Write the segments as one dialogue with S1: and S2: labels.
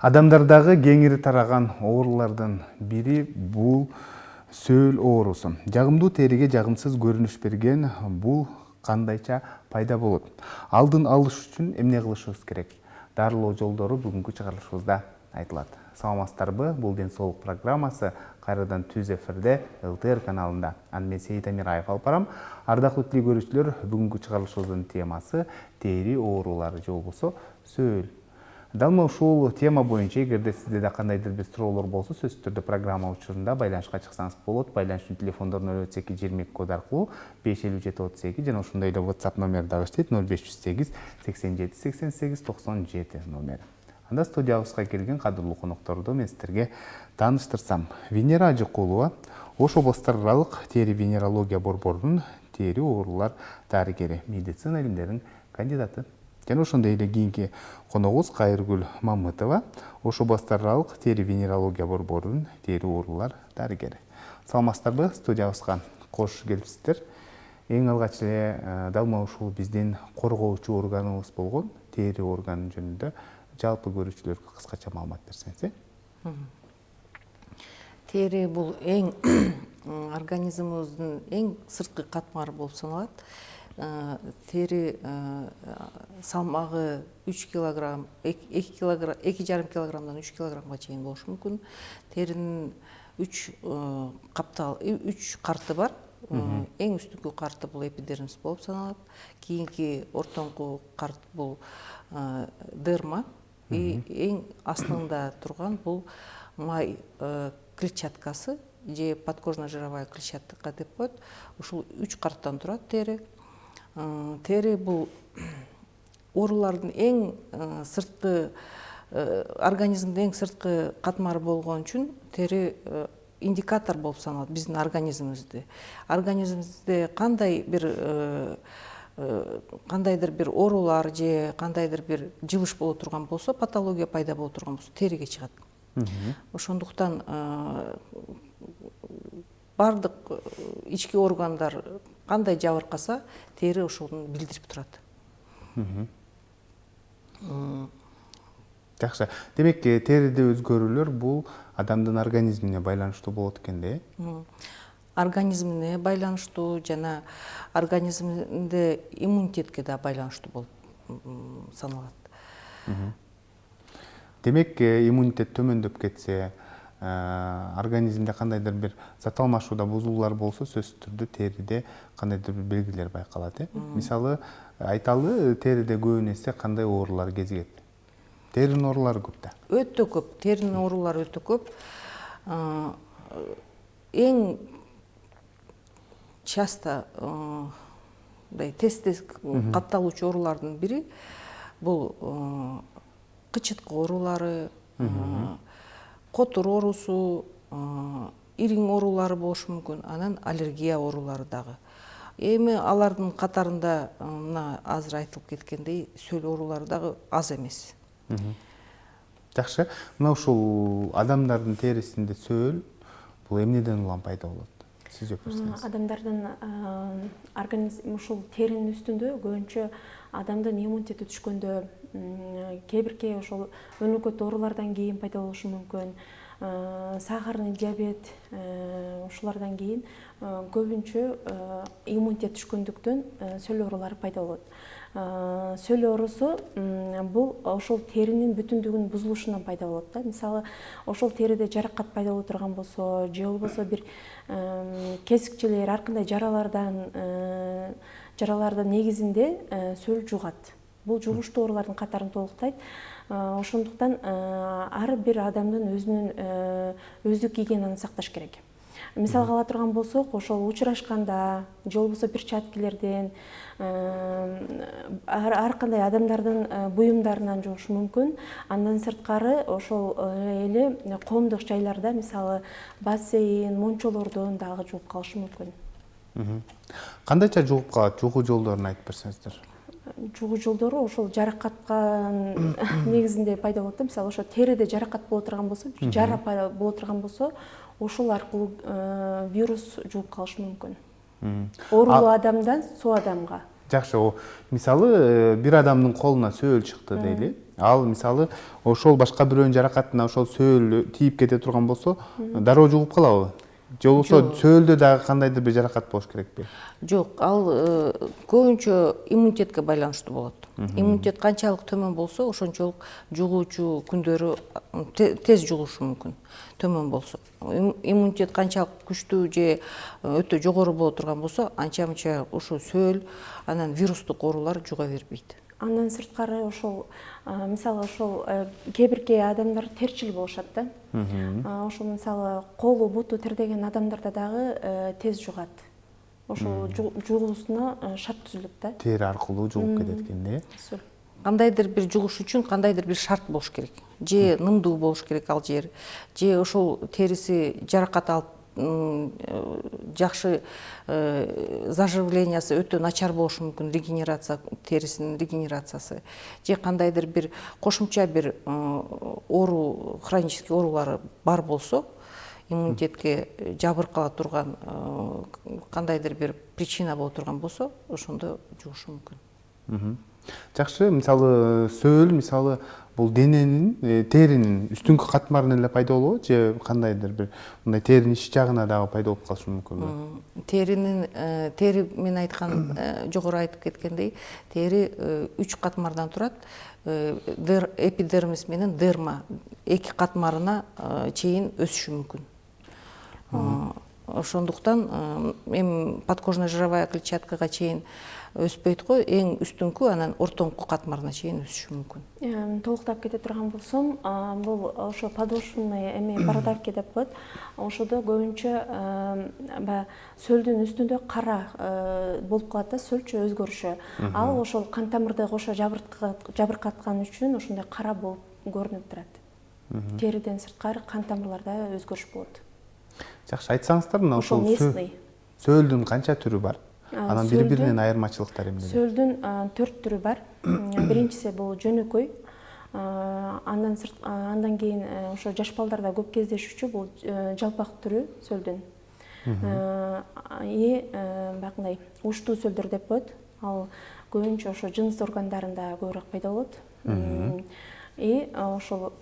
S1: Адамдардагы кеңири тараган оорулардын бири бул сөөл оорусу. Жагымдуу териге жагымсыз көрүнүш берген бул кандайча пайда болот? Алдын алыш үчүн эмне кылышыбыз керек? Дарылоо жолдору бүгүнкү чыгарылышыбызда айтылат. Саламатсыздарбы? Бул ден соолук программасы кайрадан түз эфирде ЛТР каналында. Мен Сейит Амираев алып барам. Ардактуу көрүүчүлөр, бүгүнкү чыгарылышыбыздын темасы тери оорулары же болбосо сөөл. Дал ушул тема боюнча эгерде сизде да кандайдыр бир суроолор болсо, сөзсүз түрдө программа учурунда байланышка чыксаңыз болот. Байланыштын телефондорун 082 код аркылуу 55732 жана ошондой эле WhatsApp номер дагы иштейт 0508 87 88 97 номер. Анда студиябызга келген кадырлуу конокторду мен сиздерге тааныштырсам. Венера Ажыкулова Ош областар аралык тери венерология борборунун тери оорулар дарыгери, медицина илимдеринин кандидаты. Жана ошондой эле кийинки коногубуз Кайыргүл Мамытова Ош областар аралык тери венерология борборунун тери оорулар дарыгери. Саламатсыздарбы? Студиябызга кош келипсиздер. Эң алгач эле дал ушул биздин коргоочу органыбыз болгон тери органы жөнүндө жалпы көрүүчүлөргө кыскача маалымат берсеңиз.
S2: Тери бул эң организмибиздин эң сырткы катмары болуп саналат. Тери салмагы 3 килограмм, 2,5 килограммдан 3 килограммга чейин болушу мүмкүн. Теринин 3 карты бар. Эң үстүнкү карты бул эпидермис болуп саналат. Кийинки ортоңку карт бул дерма. Эң астыңда турган бул май клетчаткасы же подкожно-жировая клетчатка деп коет. Ушул 3 карттан турат тери. Тери бул оорулардын эң сырткы, организмдин эң сырткы катмары болгон үчүн тери индикатор болуп саналат биздин организмибизде. Организмибизде кандайдыр бир оорулар же кандайдыр бир жылыш боло турган болсо, патология пайда боло турган болсо териге чыгат. Ошондуктан бардык ички органдар кандай жабыркаса, тери ошону билдирип турат.
S1: Жакшы. Демек, териде өзгөрүүлөр бул адамдын организмине байланыштуу болот экен да?
S2: Организмине байланыштуу жана организмде иммунитетке да байланыштуу болуп саналат.
S1: Демек, иммунитет төмөндөп кетсе, организмде кандайдыр бир зат алмашууда бузулуулар болсо, сөзсүз түрдө териде кандайдыр бир белгилер байкалат. Мисалы, айталы, териде көбүн эсе кандай оорулар кезигет? Теринин оорулары көп да?
S2: Өтө көп. Теринин оорулары өтө көп. Эң часто тез катталуучу оорулардын бири бул кычыткы оорулары, котур оорусу, ириң оорулары болушу мүмкүн, анан аллергия оорулары дагы. Эми алардын катарында мына азыр айтылып кеткендей сөөл оорулары дагы аз эмес.
S1: Жакшы. Мына ушул адамдардын терисинде сөөл бул эмнеден улам пайда болот? Сиз жооп берсеңиз.
S3: Адамдардын организм ушул теринин үстүндө көбүнчө адамдын иммунитети түшкөндө, кээ-бирки ошол өнөкөт оорулардан кийин пайда болушу мүмкүн. Сахарный диабет, ушулардан кийин көбүнчө иммунитет түшкөндүктөн сөөл оорулары пайда болот. Сөөл оорусу бул ошол теринин бүтүндүгүнүн бузулушунан пайда болот да. Мисалы, ошол териде жаракат пайда боло турган болсо, же болбосо бир кесикчелер, ар кандай жаралардын негизинде сөөл жугат. Бул жугуштуу оорулардын катарын толуктайт. Ошондуктан ар бир адамдын өзүнүн өздүк гигиенаны сакташ керек. Мисалга ала турган болсок, ошол учурашканда же болбосо перчаткилерден, ар кандай адамдардын буюмдарынан жугушу мүмкүн. Андан сырткары ошол эле коомдук жайларда, мисалы бассейн, мончолордон дагы жугуп калышы мүмкүн.
S1: Кандайча жугуп калат? Жугуу жолдорун айтып берсеңиздер.
S3: Жугуу жолдору ошол жаракаткан негизинде пайда болот. Мисалы, ошо териде жаракат боло турган болсо, жара пайда боло турган болсо, ошол аркылуу вирус жугуп калышы мүмкүн. Оорулуу адамдан суу адамга.
S1: Жакшы, мисалы бир адамдын колуна сөөл чыкты дейли. Ал мисалы ошол башка бирөөнүн жаракатына ошол сөөл тийип кете турган болсо, дароо жугуп калабы? Же болбосо сөөлдө дагы кандайдыр бир жаракат болуш керекпи?
S2: Жок, ал көбүнчө иммунитетке байланыштуу болот. Иммунитет канчалык төмөн болсо, ошончолук жугуучу күндөрү тез жугушу мүмкүн. Төмөн болсо. Иммунитет канчалык күчтүү же өтө жогору боло турган болсо, анча-мынча ошо сөөл, анан вирустук оорулар жуга бербейт.
S3: Андан сырткары ошол мисалы ошол кээ бирки адамдар терчил болушат да. Ошол мисалы колу буту тердеген адамдарда дагы тез жугат. Ошол жугуусуна шарт түзүлөт да.
S1: Тери аркылуу жугуп кетет экен да.
S2: Кандайдыр бир жугуш үчүн кандайдыр бир шарт болуш керек. Же нымдуу болуш керек ал жер, же ошол териси жаракат алып жакшы заживлениясы өтө начар болушу мүмкүн, регенерация, терисинин регенерациясы, же кандайдыр бир кошумча бир оору, хронический оорулары бар болсо, иммунитетке жабыркала турган кандайдыр бир причина боло турган болсо, ошондо жугушу мүмкүн.
S1: Жакшы, мисалы сөөл, мисалы бул дененин, теринин үстүнкү катмарынан эле пайда болобу, же кандайдыр бир мындай теринин ич жагына дагы пайда болуп калышы мүмкүнбү?
S2: Тери мен айткан, жогору айтып кеткендей, тери 3 катмардан турат. Эпидермис менен дерма эки катмарына чейин өсүшү мүмкүн. Ошондуктан эми подкожная жировая клетчаткага чейин өспөйт го, эң үстүнкү, анан ортоңку катмарына чейин өсүшү мүмкүн.
S3: Толуктап кете турган болсом, бул ошо подошвенный эми бородавки деп коет. Ошодо көбүнчө сөөлдүн үстүндө кара болуп калат да, сөөлчү өзгөрүшү. Ал ошол кан тамырды кошо жабыркаткан үчүн ошондой кара болуп көрүнүп турат. Териден сырткары кан тамырларда өзгөрүш болот.
S1: Жакшы, айтсаңыздар, мына ошол сөөлдүн канча түрү бар? Анан бири-биринин айырмачылыктары эмне?
S3: Сөөлдүн 4 түрү бар. Биринчиси бул жөнөкөй. Андан кийин ошо жаш балдарда көп кездешүүчү бул жалпак түрү сөөлдүн. Баягындай уштуу сөөлдөр деп коет. Ал көбүнчө ошо жыныс органдарында көбүрөөк пайда болот. Ошол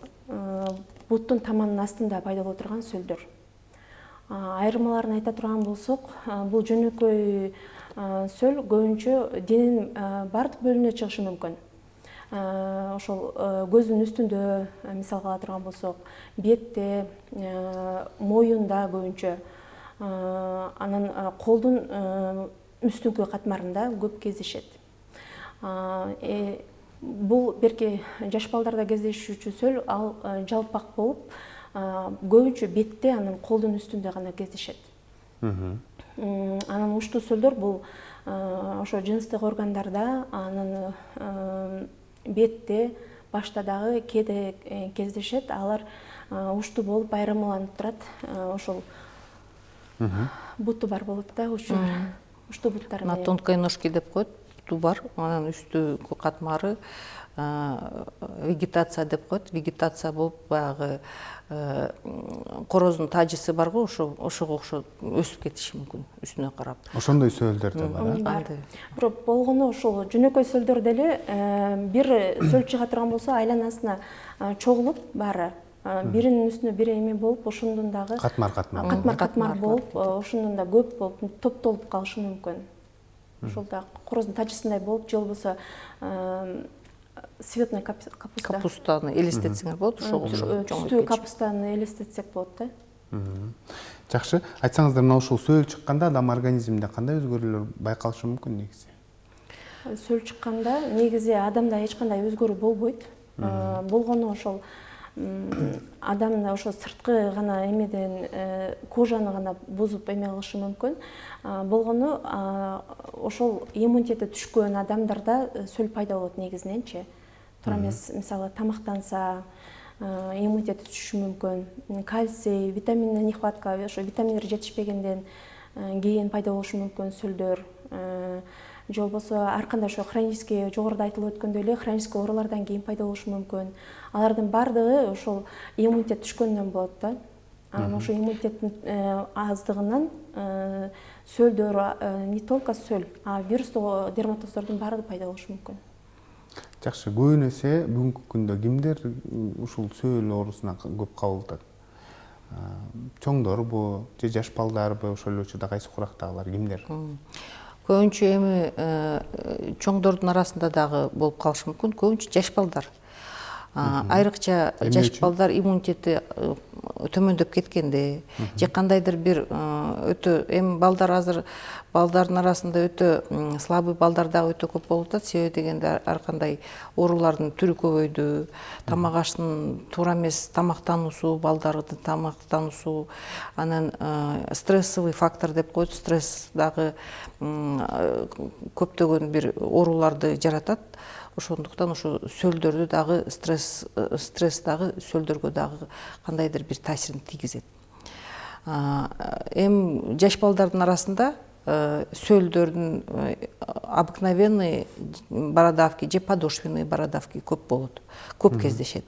S3: буттун таманынын астында пайда боло турган сөөлдөр. Айырмаларын айта турган болсок, бул жөнөкөй сөөл көбүнчө дененин бардык бөлүгүнө чыгышы мүмкүн. Ошол көздүн үстүндө мисалга ала турган болсок, бетте, моюнда көбүнчө, анан колдун үстүнкү катмарында көп кездешет. Бул берки жаш балдарда кездешүүчү сөөл, ал жалпак болуп, көбүнчө бетте, анан колдун үстүндө гана кездешет. Анан уштуу сөөлдөр бул ошо жыныстык органдарда, анан бетте, башта дагы кээде кездешет. Алар уштуу болуп айырмаланып турат. Ошол буту бар болот да, уштуу буттар.
S2: На тонкой ножки деп коет, буту бар, анан үстүнкү катмары вегетация деп коет. Вегетация болуп баягы короздун тажысы бар го, ошого окшоп өсүп кетиши мүмкүн үстүнө карап.
S1: Ошондой сөөлдөр да бар.
S3: Бирок болгону ошол жөнөкөй сөөлдөр деле бир сөөл чыга турган болсо, айланасына чогулуп баары биринин үстүнө бири эме болуп, ошондон дагы катмар болуп, ошондон да көп болуп, топтолуп калышы мүмкүн. Ошол да короздун тажысындай болуп, же болбосо цветный
S2: капустаны элестетсеңер болот, ошого
S3: түстүү капустаны элестетсек болот да.
S1: Жакшы, айтсаңыздар, мына ошол сөөл чыкканда адам организминде кандай өзгөрүүлөр байкалышы мүмкүн негизи?
S3: Сөөл чыкканда негизи адамда эч кандай өзгөрүү болбойт. Болгону ошол адамда ошо сырткы гана эмеден кожаны гана бузуп эме кылышы мүмкүн. Болгону ошол иммунитети түшкөн адамдарда сөөл пайда болот негизиненчи. Туура эмес, мисалы тамактанса иммунитети түшүшү мүмкүн. Кальций, витаминдин нехватка, ошо витаминдер жетишпегенден кийин пайда болушу мүмкүн сөөлдөр. Же болбосо ар кандай ошо хронический, жогоруда айтылып өткөндөй эле хронический оорулардан кийин пайда болушу мүмкүн. Алардын баардыгы ошол иммунитет түшкөндөн болот да. Анан ошо иммунитеттин аздыгынан сөлдөр не только сөл, а вирустуу дерматоздордун баары пайда болушу мүмкүн.
S1: Жакшы, көбүн эсе бүгүнкү күндө кимдер ушул сөөл оорусуна көп кабылдат? Чоңдорбу же жаш балдарбы, ошол эле учурда кайсы курактагылар кимдер?
S2: Көбүнчө эми чоңдордун арасында дагы болуп калышы мүмкүн, көбүнчө жаш балдар. Айрыкча жаш балдар иммунитети төмөндөп кеткенде, же кандайдыр бир өтө эми балдар азыр балдардын арасында өтө слабый балдар дагы өтө көп болуп атат. Себеби дегенде ар кандай оорулардын түрү көбөйдү. Тамак аштын туура эмес тамактануусу, балдардын тамактануусу, анан стрессовый фактор деп коет. Стресс дагы көптөгөн бир ооруларды жаратат. Ошондуктан ошо сөлдөрдү дагы стресс дагы сөлдөргө дагы кандайдыр бир таасирин тийгизет. Эми жаш балдардын арасында сөлдөрдүн обыкновенный бородавки же подошвенный бородавки көп болот, көп кездешет.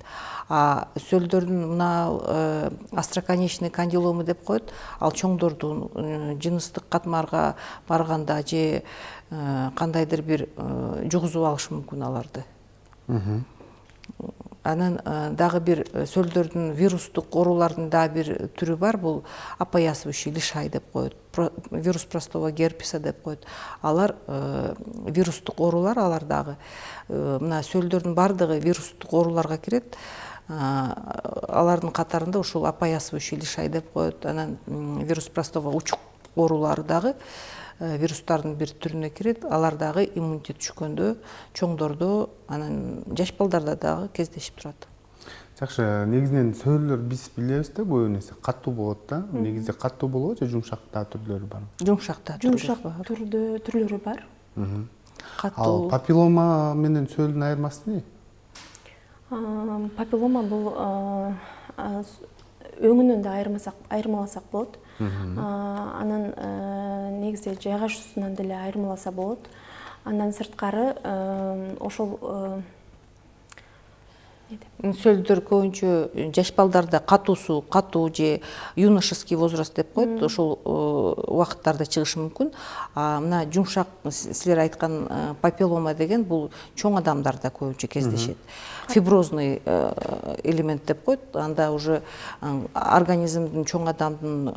S2: А сөлдөрдүн мына остроконечный кандиломы деп коет, ал чоңдордун жыныстык катмарга барганда же кандайдыр бир жугузуп алышы мүмкүн аларды. Анан дагы бир сөлдөрдүн вирустук оорулардын дагы бир түрү бар, бул опоясывающий лишай деп коет, вирус простого герпеса деп коет. Алар вирустук оорулар, алар дагы мына сөлдөрдүн бардыгы вирустук ооруларга кирет. Алардын катарында ушул опоясывающий лишай деп коет. Анан вирус простого учук оорулары дагы вирустардын бир түрүнө кирет. Алар дагы иммунитет түшкөндө, чоңдордо, анан жаш балдарда дагы кездешип турат.
S1: Жакшы, негизинен сөөлдөр биз билебиз да, көбүн эсе катуу болот да. Негизде катуу болобу же жумшакта түрлөрү барбы?
S2: Жумшак
S3: түрлөрү бар.
S1: Ал папиллома менен сөөлдүн айырмасы эмне?
S3: Папиллома бул өңүнөн да айырмаласак болот. Анан негизи жайгашуусунан деле айырмаласа болот. Андан сырткары ошол
S2: сөлдөр көбүнчө жаш балдарда катуу же юношеский возраст деп коет, ошол убакыттарда чыгышы мүмкүн. А мына жумшак силер айткан папиллома деген бул чоң адамдарда көбүнчө кездешет. Фиброзный элемент деп коет. Анда уже организмдин чоң адамдын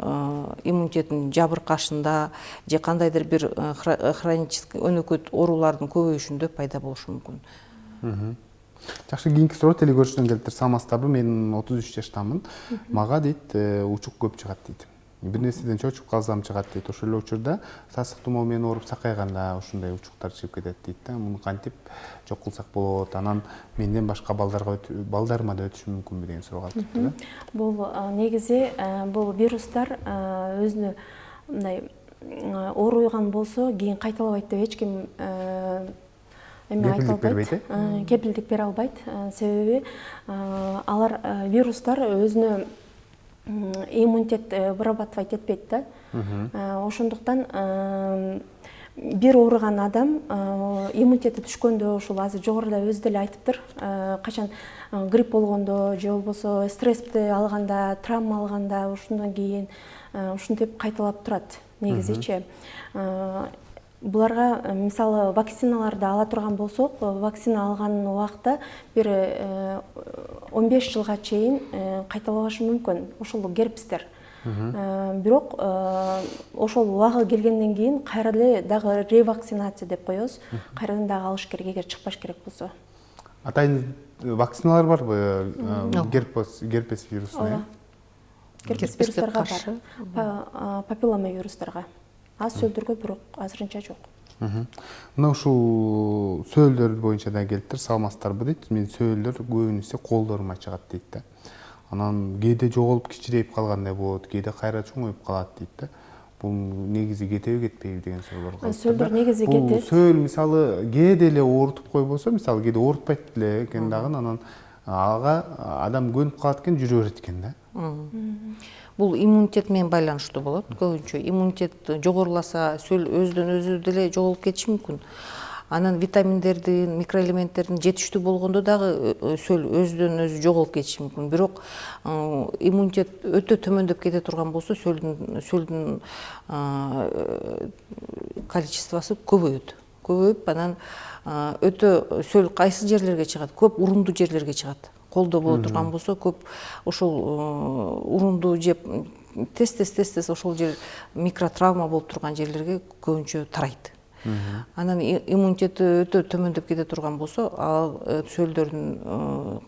S2: иммунитетин жабыркашында же кандайдыр бир хронический өнөкөт оорулардын көбөйүшүндө пайда болушу мүмкүн.
S1: Жакшы, кийинки суроо телекөрүүчүдөн келиптир. Саламатсыздарбы? Мен 33 жаштамын. Мага дейт учук көп чыгат дейт. Бир нерседен чочуп калсам чыгат дейт. Ошол эле учурда сасык тумоо менен ооруп сакайганда ушундай учуктар чыгып кетет дейт да. Муну кантип жок кылсак болот? Анан менден башка балдарыма да өтүшү мүмкүнбү деген суроо калыптыр.
S3: Бул негизи бул вирустар өзүнө мындай ооруйган болсо кийин кайталабайт деп эч ким кепилдик бере албайт. Себеби алар вирустар өзүнө иммунитет вырабатывать этпейт да. Ошондуктан бир ооруган адам иммунитети түшкөндө, ушул азыр жогоруда өзү деле айтыптыр, качан грипп болгондо же болбосо стрессти алганда, травма алганда, ушундан кийин ушинтип кайталап турат негизичи. Буларга мисалы вакциналарды ала турган болсок, вакцина алган убакта бир 15 жылга чейин кайталабашы мүмкүн ушул герпестер. Бирок ошол убагы келгенден кийин кайра эле дагы ревакцинация деп коебуз. Кайрадан дагы алыш керек, эгер чыкпаш керек болсо.
S1: Атайын вакциналар барбы герпес вирусуна?
S3: Герпес вирустарга бар, папиллома вирустарга. Аз сөлдөргө бирок азырынча жок.
S1: Мына ушул сөөлдөр боюнча да келиптир. Саламатсыздарбы дейт. Мен сөөлдөр көбүн эсе колдорума чыгат дейт да. Анан кээде жоголуп кичирейип калгандай болот, кээде кайра чоңоюп калат дейт да. Бул негизи кетеби кетпейби деген суроолор калат.
S3: Сөлдөр негизи кетет.
S1: Бул сөөл мисалы кээде эле оорутуп койбосо, мисалы кээде оорутпайт эле экен дагы, анан ага адам көнүп калат экен, жүрө берет экен да.
S2: Бул иммунитет менен байланыштуу болот. Көбүнчө иммунитет жогоруласа, сөл өзүдөн өзү деле жоголуп кетиши мүмкүн. Анан витаминдердин, микроэлементтердин жетиштүү болгондо дагы сөл өзүдөн өзү жоголуп кетиши мүмкүн. Бирок иммунитет өтө төмөндөп кете турган болсо сөлдүн количествосу көбөйүп анан өтө сөл кайсы жерлерге чыгат? Көп урунду жерлерге чыгат. Колдо боло турган болсо көп ошол урунду жеп тез ошол жер микротравма болуп турган жерлерге көбүнчө тарайт. Анан иммунитети өтө төмөндөп кете турган болсо, ал сөлдөрдүн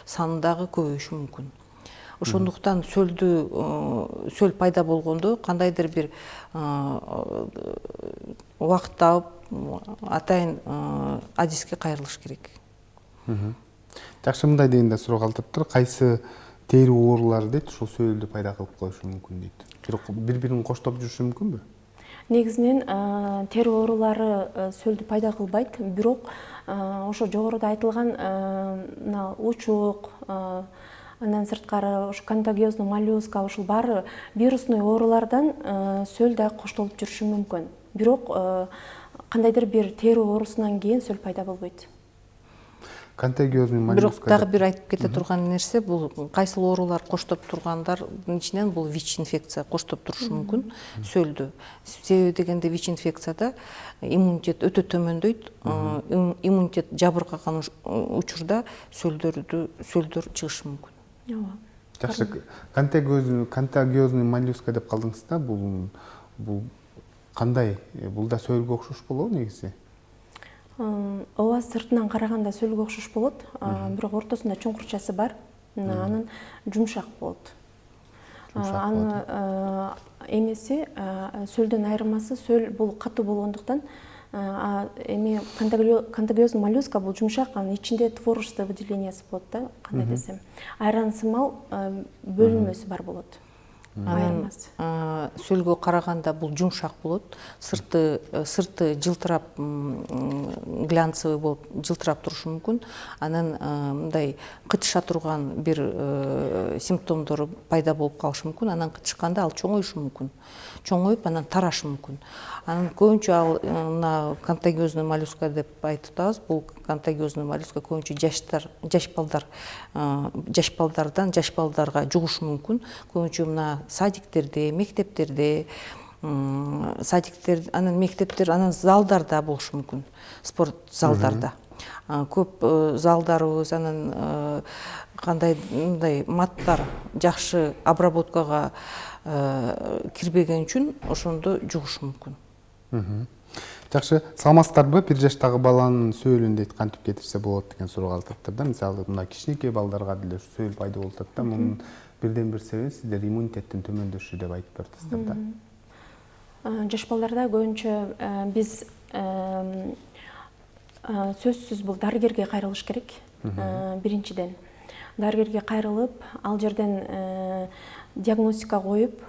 S2: саны дагы көбөйүшү мүмкүн. Ошондуктан сөл пайда болгондо кандайдыр бир убакыт таап атайын адиске кайрылыш керек.
S1: Жакшы, мындай дегенде суроо калтырыптыр. Кайсы тери оорулары дейт ушул сөлдү пайда кылып коюшу мүмкүн дейт. Бирок бири-бирин коштоп жүрүшү мүмкүнбү?
S3: Негизинен тери оорулары сөлдү пайда кылбайт, бирок ошо жогоруда айтылган мына учук, андан сырткары ошо контагиозный моллюска, ушул баары вирусный оорулардан сөл да коштолуп жүрүшү мүмкүн. Бирок кандайдыр бир тери оорусунан кийин сөл пайда болбойт.
S1: Контагиозный моллюска.
S2: Бирок дагы бир айтып кете турган нерсе, бул кайсыл оорулар коштоп тургандардын ичинен бул ВИЧ-инфекция коштоп турушу мүмкүн сөлдү. Себеби дегенде ВИЧ-инфекцияда иммунитет өтө төмөндөйт. Иммунитет жабыркаган учурда сөлдөр чыгышы мүмкүн.
S3: Ооба.
S1: Жакшы, контагиозный моллюска деп калдыңыз да, бул кандай? Бул да сөлгө окшош болобу негизи?
S3: Ооба, сыртынан караганда сөлгө окшош болот, бирок ортосунда чуңкурчасы бар, анан жумшак болот. Анын эмеси сөлдөн айырмасы, сөл бул катуу болгондуктан эми контагиозный моллюска бул жумшак, анын ичинде творожный выделениясы болот да, кандай десем. Айран сымал бөлүнмөсү бар болот. Айырмасы.
S2: Сөлгө караганда бул жумшак болот, сырты жылтырап, глянцевый болуп жылтырап турушу мүмкүн. Анан мындай кытыша турган бир симптомдору пайда болуп калышы мүмкүн. Анан кытышканда ал чоңоюшу мүмкүн. Чоңоюп, анан тарашы мүмкүн. Анан көбүнчө ал мына контагиозный моллюска деп айтып атабыз. Бул контагиозный моллюска көбүнчө жаш балдарга жугушу мүмкүн. Көбүнчө мына садиктерде, мектептерде, анан мектептер, анан залдарда болушу мүмкүн. Спорт залдарда. Көп залдарыбыз, анан кандай мындай маттар жакшы обработкага кирбеген үчүн ошондо жугушу мүмкүн.
S1: Жакшы, саламатсыздарбы? 1 жаштагы баланын сөөлүн дейт кантип кетирсе болот деген суроо калтырыптыр да. Мисалы, мына кичинекей балдарга деле сөөл пайда болуп атат да. Мунун бирден бир себеби сиздер иммунитеттин төмөндөшү деп айтып бердиңиздер да.
S3: Жаш балдарда көбүнчө биз сөзсүз бул дарыгерге кайрылыш керек. Биринчиден дарыгерге кайрылып, ал жерден диагностика коюп,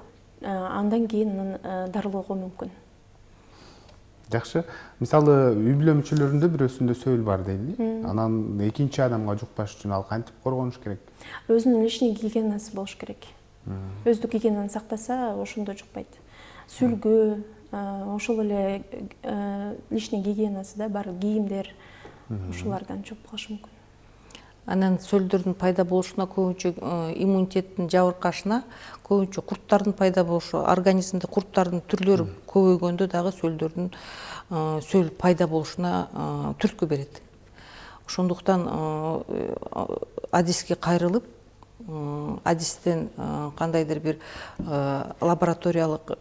S3: андан кийин дарылоого мүмкүн.
S1: Жакшы. Мисалы, үй бүлө мүчөлөрүндө бирөөсүндө сөөл бар дейли. Анан экинчи адамга жукпаш үчүн ал кантип коргонуш керек?
S3: Өзүнүн личный гигиенасы болуш керек. Өздүк гигиенаны сактаса, ошондо жукпайт. Сүлгү, ошол эле личный гигиенасы да бар, кийимдер, ушулардан жуп калышы мүмкүн.
S2: Анан сөлдөрдүн пайда болушуна көбүнчө иммунитеттин жабыркашына көбүнчө курттардын пайда болушу, организмде курттардын түрлөрү көбөйгөндө дагы сөл пайда болушуна түрткү берет. Ошондуктан адиске кайрылып, адистен кандайдыр бир лабораториялык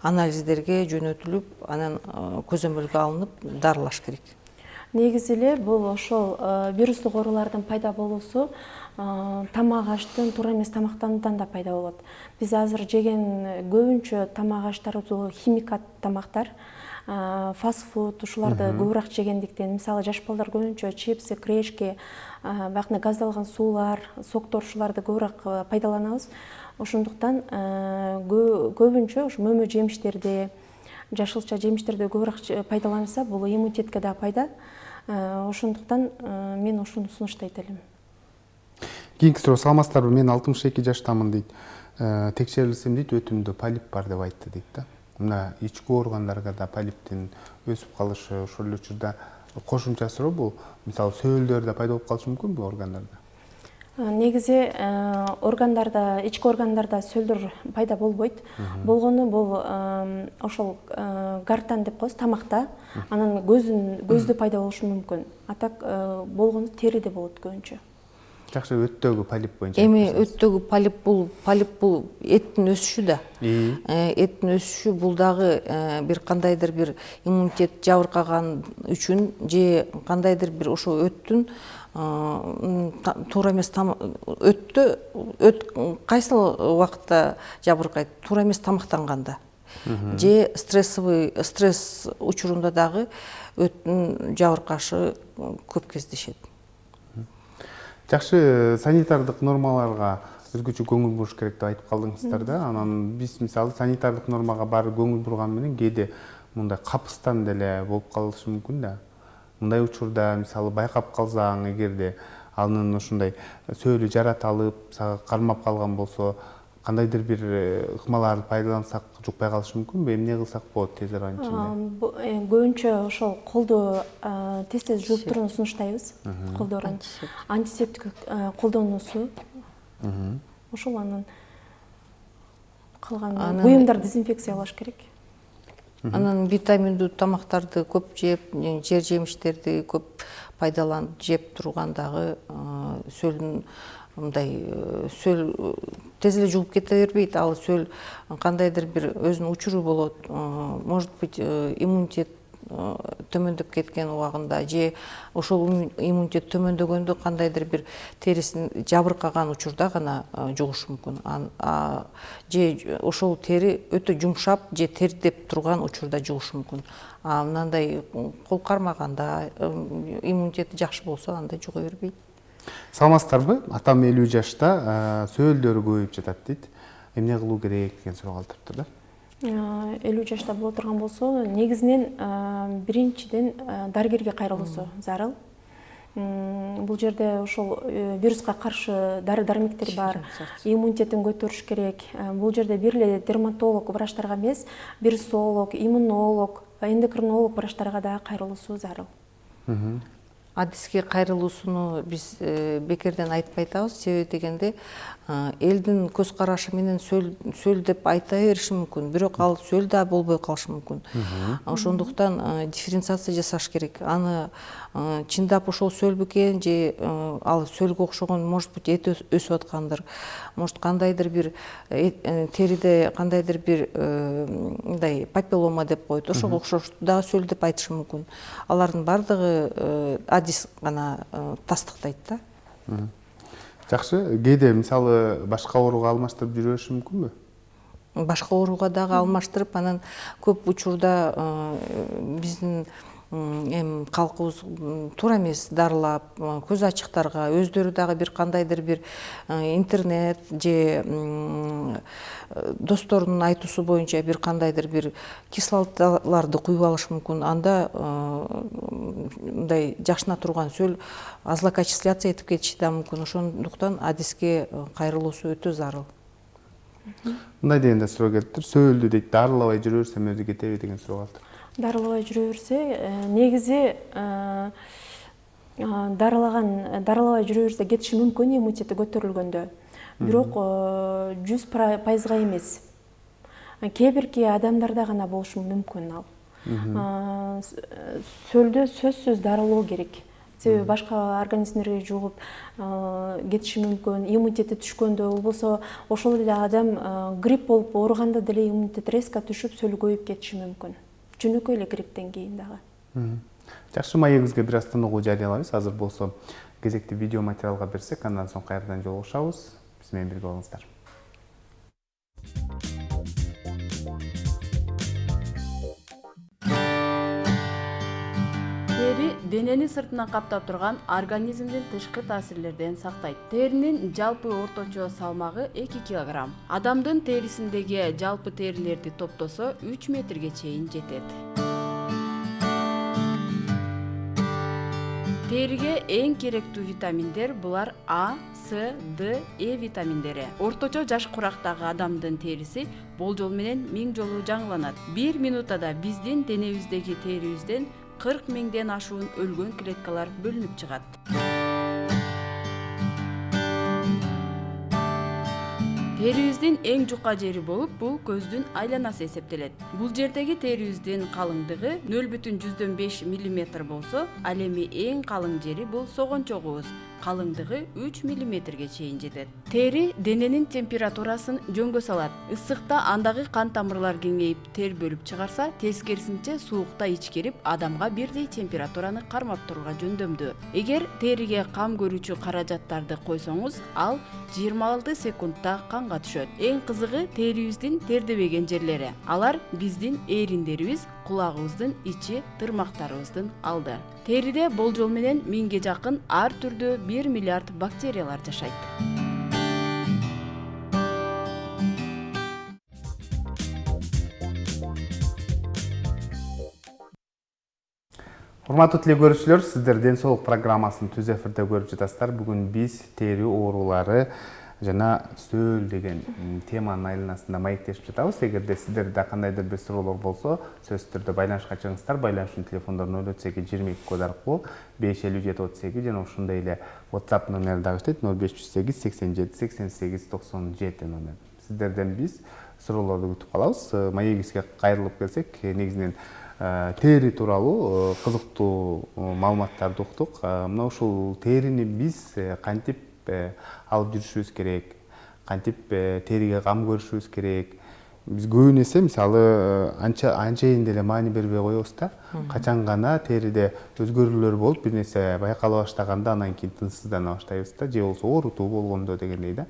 S2: анализдерге жөнөтүлүп, анан көзөмөлгө алынып дарылаш керек.
S3: Негизи эле бул ошол вирустук оорулардын пайда болуусу тамак аштын, туура эмес тамактануудан да пайда болот. Биз азыр жеген көбүнчө тамак аштарыбыз химикат тамактар, фастфуд, ушуларды көбүрөөк жегендиктен, мисалы жаш балдар көбүнчө чипсы, крешки, баягы газдалган суулар, соктор, ушуларды көбүрөөк пайдаланабыз. Ошондуктан көбүнчө ушу мөмө жемиштерди, жашылча жемиштерди көбүрөөк пайдаланса, бул иммунитетке да пайда. Ошондуктан мен ушуну сунуштайт элем.
S1: Кийинки суроо, саламатсыздарбы? Мен 62 жаштамын дейт. Текшерилсем дейт, өтүмдө полип бар деп айтты дейт да. мына ички органдарга да полиптин өсүп калышы ошол эле учурда кошумча суроо бул мисалы сөөлдөр да пайда болуп калышы мүмкүнбү органдарда?
S3: Негизи органдарда, ички органдарда сөөлдөр пайда болбойт. Болгону бул ошол гортань деп коебуз, тамакта, анан көздө пайда болушу мүмкүн. А так болгону териде болот көбүнчө.
S1: Жакшы, өттөгү полип боюнча.
S2: Эми өттөгү полип бул эттин өсүшү да. Эттин өсүшү бул дагы бир кандайдыр бир иммунитет жабыркаган үчүн же кандайдыр бир ошо өттүн туура эмес өт кайсыл убакытта жабыркайт? Туура эмес тамактанганда же стресс учурунда дагы өттүн жабыркашы көп кездешет.
S1: Жакшы, санитардык нормаларга өзгөчө көңүл буруш керек деп айтып калдыңыздар да. Анан биз мисалы санитардык нормага баары көңүл бурган менен кээде мындай капыстан деле болуп калышы мүмкүн да. Мындай учурда мисалы байкап калсаң, эгерде анын ушундай сөөлү жараталып, сага кармап калган болсо, кандайдыр бир ыкмаларды пайдалансак жукпай калышы мүмкүнбү? Эмне кылсак болот тез арада ичинде?
S3: Көбүнчө ошол колду тез жууп турууну сунуштайбыз. Колдорун антисептик колдонуусу. Ошол анан калган буюмдар дезинфекциялаш керек.
S2: Анан витаминдүү тамактарды көп жеп, жер жемиштерди көп пайдаланып жеп турган дагы сөөлдүн мындай сөөл тез эле жууп кете бербейт. Ал сөөл кандайдыр бир өзүнүн учуру болот. Может быть, иммунитет төмөндөп кеткен убагында же ошол иммунитет төмөндөгөндө кандайдыр бир терисин жабыркаган учурда гана жугушу мүмкүн. Же ошол тери өтө жумшап же тердеп турган учурда жугушу мүмкүн. Мындай кол кармаганда иммунитети жакшы болсо анда жуга бербейт.
S1: Саламатсыздарбы? Атам 50 жашта, сөөлдөрү көбөйүп жатат дейт. Эмне кылуу керек деген суроо калтырыптыр да.
S3: 50 жашта боло турган болсо, негизинен биринчиден дарыгерге кайрылуусу зарыл. Бул жерде ошол вируска каршы дары-дармектер бар, иммунитетин көтөрүш керек. Бул жерде бир эле дерматолог врачтарга эмес, вирусолог, иммунолог, эндокринолог врачтарга да кайрылуусу зарыл.
S2: Адиске кайрылуусуну биз бекерден айтпай атабыз. Себеби дегенде элдин көз карашы менен сөөл деп айта бериши мүмкүн, бирок ал сөөл да болбой калышы мүмкүн. Ошондуктан дифференциация жасаш керек. Аны чындап ошол сөөл бекен же ал сөөлгө окшогон, может быть, эт өсүп аткандыр, может кандайдыр бир териде кандайдыр бир мындай папиллома деп коет, ошого окшош дагы сөөл деп айтышы мүмкүн. Алардын бардыгы адис гана тастыктайт да.
S1: Жакшы, кээде мисалы башка ооруга алмаштырып жүрө бериши мүмкүнбү?
S2: Башка ооруга дагы алмаштырып, анан көп учурда биздин калкыбыз туура эмес дарылап, көз ачыктарга өздөрү дагы бир кандайдыр бир интернет же досторунун айтуусу боюнча бир кандайдыр бир кислоталарды куюп алышы мүмкүн. Анда мындай жакшына турган сөөл злокачественяться этип кетиши да мүмкүн. Ошондуктан адиске кайрылуусу өтө зарыл.
S1: Мындай дегенде суроо келиптир. Сөөлдү дейт, дарылабай жүрө берсем өзү кетеби деген суроо калтыр.
S3: Дарылабай жүрө берсе, негизи дарылабай жүрө берсе кетиши мүмкүн иммунитети көтөрүлгөндө. Бирок 100% эмес. Кээ бирки адамдарда гана болушу мүмкүн ал. Сөөлдө сөзсүз дарылоо керек. Себеби башка организмдерге жугуп кетиши мүмкүн. Иммунитети түшкөндө, болбосо ошол эле адам грипп болуп ооруганда деле иммунитет резко түшүп сөөлү көбөйүп кетиши мүмкүн. Жөнөкөй эле грипптен кийин дагы.
S1: Жакшы, маегибизге бир аз тыныгуу жарыялайбыз. Азыр болсо кезекти видео материалга берсек, андан соң кайрадан жолугушабыз. Биз менен бирге болуңуздар.
S4: Тери денени сыртынан каптап турган организмдин тышкы таасирлерден сактайт. Теринин жалпы орточо салмагы 2 кг. Адамдын терисиндеги жалпы терилерди топтосо 3 метрге чейин жетет. Териге эң керектүү витаминдер булар А, С, Д, Э витаминдери. Орточо жаш курактагы адамдын териси болжол менен 1000 жолу жаңыланат. 1 минутада биздин денебиздеги терибизден 40 миңден ашуун өлгөн клеткалар бөлүнүп чыгат. Терибиздин эң жука жери болуп, бул көздүн айланасы эсептелет. Бул жердеги терибиздин калыңдыгы 0,5 мм болсо, ал эми эң калың жери бул согончогубуз. Калыңдыгы 3 мм чейин жетет. Тери дененин температурасын жөнгө салат. Ысыкта андагы кан тамырлар кеңейип, тер бөлүп чыгарса, тескерисинче суукта ичкерип, адамга бирдей температураны кармап турууга жөндөмдүү. Эгер териге кам көрүүчү каражаттарды койсоңуз, ал 26 секундта канга түшөт. Эң кызыгы терибиздин тердебеген жерлери. Алар биздин эриндерибиз, кулагыбыздын ичи, тырмактарыбыздын алды. Териде болжол менен 1000ге жакын ар түрдүү 1 миллиард бактериялар жашайт.
S1: Урматтуу теле көрүүчүлөр, сиздер Ден соолук программасын түз эфирде көрүп жатасыздар. Бүгүн биз тери оорулары жана сөөл деген теманын айланасында маектешип жатабыз. Эгерде сиздерде кандайдыр бир суроолор болсо, сөзсүз түрдө байланышка чыгыңыздар. Байланыш үчүн телефондор 038 код аркылуу 55738 жана ошондой эле WhatsApp номери дагы иштейт 0508 87 88 97 номер. Сиздерден биз суроолорду күтүп калабыз. Маегибизге кайрылып келсек, негизинен тери тууралуу кызыктуу маалыматтарды уктук. Мына ушул терини биз кантип алып жүрүшүбүз керек, кантип териге кам көрүшүбүз керек. Биз көбүн эсе мисалы анчайын деле маани бербей коебуз да. Качан гана териде өзгөрүүлөр болуп, бир нерсе байкала баштаганда анан кийин тынчсыздана баштайбыз да, же болбосо оорутуу болгондо дегендей да.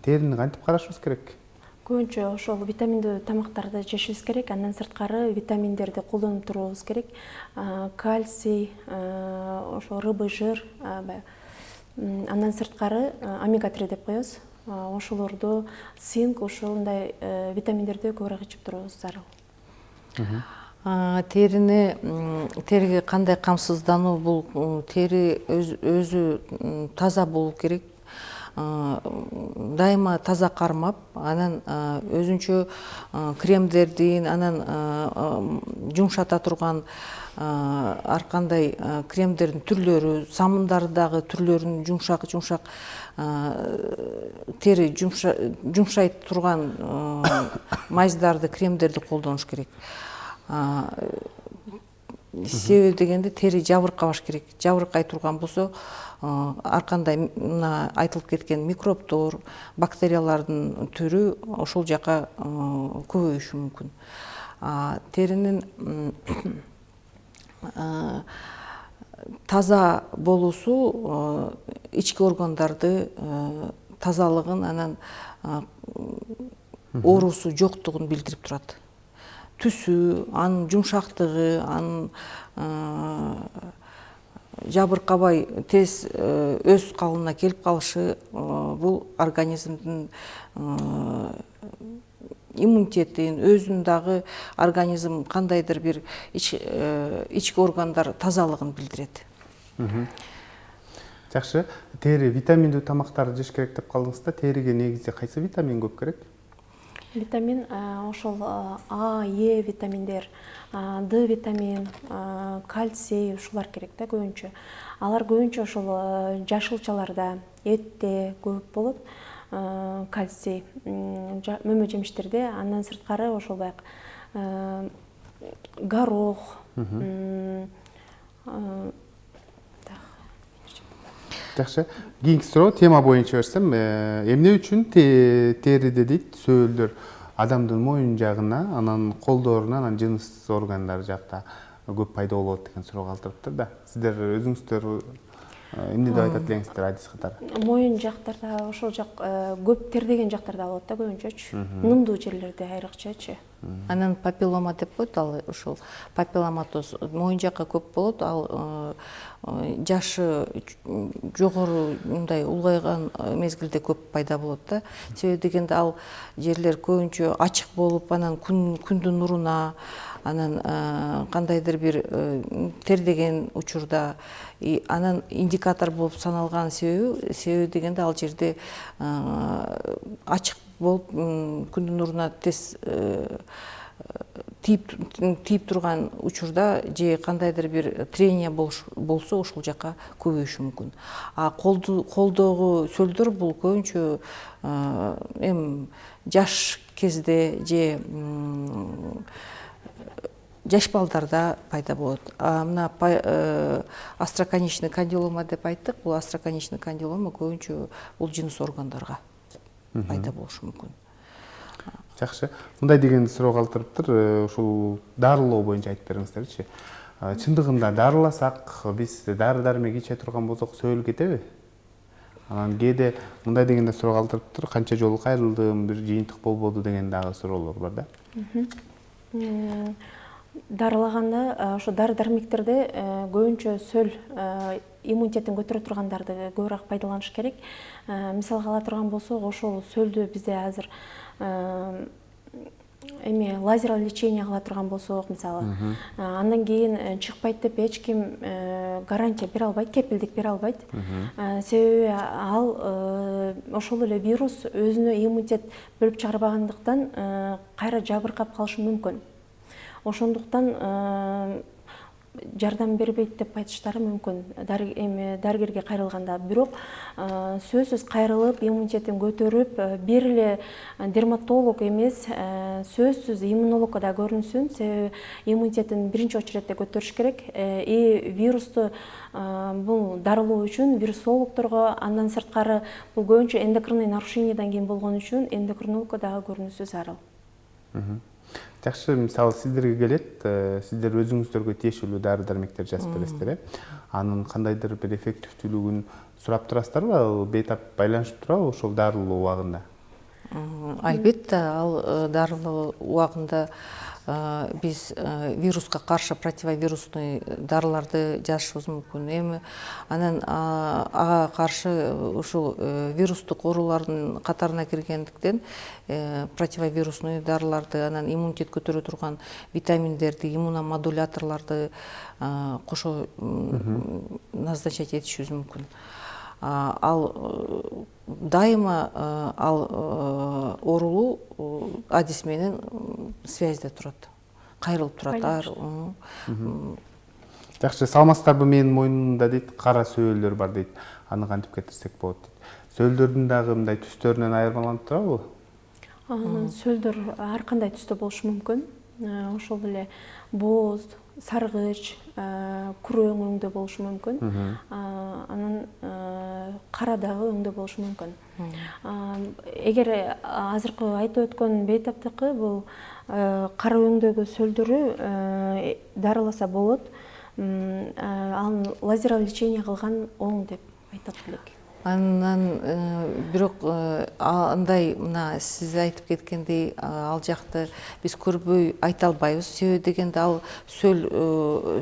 S1: Терини кантип карашыбыз керек?
S3: Көбүнчө ошол витаминдүү тамактарды жешибиз керек, андан сырткары витаминдерди колдонуп туруубуз керек. Кальций, ошо рыбы жир, андан сырткары омега-3 деп коебуз. Ошолорду, цинк, ошондой витаминдерди көбүрөөк ичип туруубуз зарыл.
S2: Териге кандай камсыздануу, бул тери өзү таза болуу керек. Дайыма таза кармап, анан өзүнчө кремдердин, анан жумшата турган ар кандай кремдердин түрлөрү, самындардагы түрлөрүн жумшак тери жумшайт турган майздарды, кремдерди колдонуш керек. Себеби дегенде тери жабыркабаш керек. Жабыркай турган болсо, ар кандай мына айтылып кеткен микробтор, бактериялардын түрү ошол жака көбөйүшү мүмкүн. Теринин таза болуусу ички органдарды тазалыгын, анан оорусу жоктугун билдирип турат. Түсү, анын жумшактыгы, анын жабыркабай тез өз калыбына келип калышы, бул организмдин иммунитетин, өзүнүн дагы организм кандайдыр бир ички органдар тазалыгын билдирет.
S1: Жакшы, тери витаминдүү тамактарды жеш керек деп калдыңыз да. Териге негизи кайсы витамин көп керек?
S3: Витамин ошол А, Е витаминдер, Д витамин, кальций ушулар керек да көбүнчө. Алар көбүнчө ошол жашылчаларда, этте көп болот. Кальций мөмө жемиштерде, андан сырткары ошол баягы горох.
S1: Жакшы, кийинки суроо тема боюнча берсем, эмне үчүн териде дейт сөөлдөр адамдын моюн жагына, анан колдорунан, анан жыныс органдары жакта көп пайда болот деген суроо калтырыптыр да. Сиздер өзүңүздөр эмне деп айтат элеңиздер адис катары?
S3: Моюн жактарда, ошол жак көп тердеген жактарда болот да көбүнчөчү. Нымдуу жерлерде айрыкчачы.
S2: Анан папиллома деп коет, ал ошол папилломатоз моюн жакка көп болот. Ал жашы жогору мындай улгайган мезгилде көп пайда болот да. Себеби дегенде ал жерлер көбүнчө ачык болуп, анан күндүн нуруна, анан кандайдыр бир тердеген учурда анан индикатор болуп саналган себеби дегенде ал жерде ачык болуп күндүн нуруна тез тийип турган учурда же кандайдыр бир трение болсо ушул жака көбөйүшү мүмкүн. А колдогу сөлдөр бул көбүнчө эми жаш кезде же жаш балдарда пайда болот. Мына остроконечный кандилома деп айттык. Бул остроконечный кандилома көбүнчө бул жыныс органдарга пайда болушу мүмкүн.
S1: Жакшы. Мындай деген суроо калтырыптыр. Ушул дарылоо боюнча айтып бериңиздерчи. Чындыгында дарыласак, биз дары-дармек иче турган болсок сөөл кетеби? Анан кээде мындай дегенде суроо калтырыптыр. Канча жолу кайрылдым, бир жыйынтык болбоду деген дагы суроолор бар да.
S3: Дарылаганда ошо дары-дармектерде көбүнчө сөл иммунитетин көтөрө тургандарды көбүрөөк пайдаланыш керек. Мисалга ала турган болсок, ошол сөлдү бизде азыр эми лазерлық лечение кыла турган болсок, мисалы, андан кийин чыкпайт деп эч ким гарантия бере албайт, кепилдик бере албайт. Себеби ал ошол эле вирус өзүнө иммунитет бөлүп чыгарбагандыктан кайра жабыркап калышы мүмкүн. Ошондуктан жардам бербейт деп айтыштары мүмкүн дарыгерге кайрылганда. Бирок сөзсүз кайрылып, иммунитетин көтөрүп, бир эле дерматолог эмес, сөзсүз иммунологко да көрүнсүн, себеби иммунитетин биринчи очередде көтөрүш керек. Вирусту бул дарылоо үчүн вирусологдорго, андан сырткары бул көбүнчө эндокринный нарушениядан кийин болгон үчүн эндокринологко дагы көрүнүшү зарыл.
S1: Жакшы, мисалы сиздерге келет, сиздер өзүңүздөргө тиешелүү дары-дармектер жазып бересиздер, анын кандайдыр бир эффективдүүлүгүн сурап турасыздарбы? Бейтап байланышып турабы ошол дарылоо убагында?
S2: Албетте, ал дарылоо убагында биз вируска каршы противовирусный дарыларды жазышыбыз мүмкүн. Эми анан ага каршы ушул вирустук оорулардын катарына киргендиктен противовирусный дарыларды, анан иммунитет көтөрө турган витаминдерди, иммуномодуляторлорду кошо назначать этишибиз мүмкүн. Ал дайыма ал оорулуу адис менен связьде турат, кайрылып турат.
S1: Жакшы, саламатсыздарбы, менин мойнумда дейт кара сөөлдөр бар дейт. Аны кантип кетирсек болот дейт. Сөөлдөрдүн дагы мындай түстөрүнөн айырмаланып турабы?
S3: Сөлдөр ар кандай түстө болушу мүмкүн. Ошол эле боз, саргыч, күрөң өңдө болушу мүмкүн. Анан кара дагы өңдө болушу мүмкүн. Эгер азыркы айтып өткөн бейтаптыкы бул кара өңдөгү сөлдөрү дарыласа болот. Анын лазерлық лечение кылган оң деп айтат элек.
S2: Анан бирок андай мына сиз айтып кеткендей ал жакты биз көрбөй айта албайбыз. Себеби дегенде ал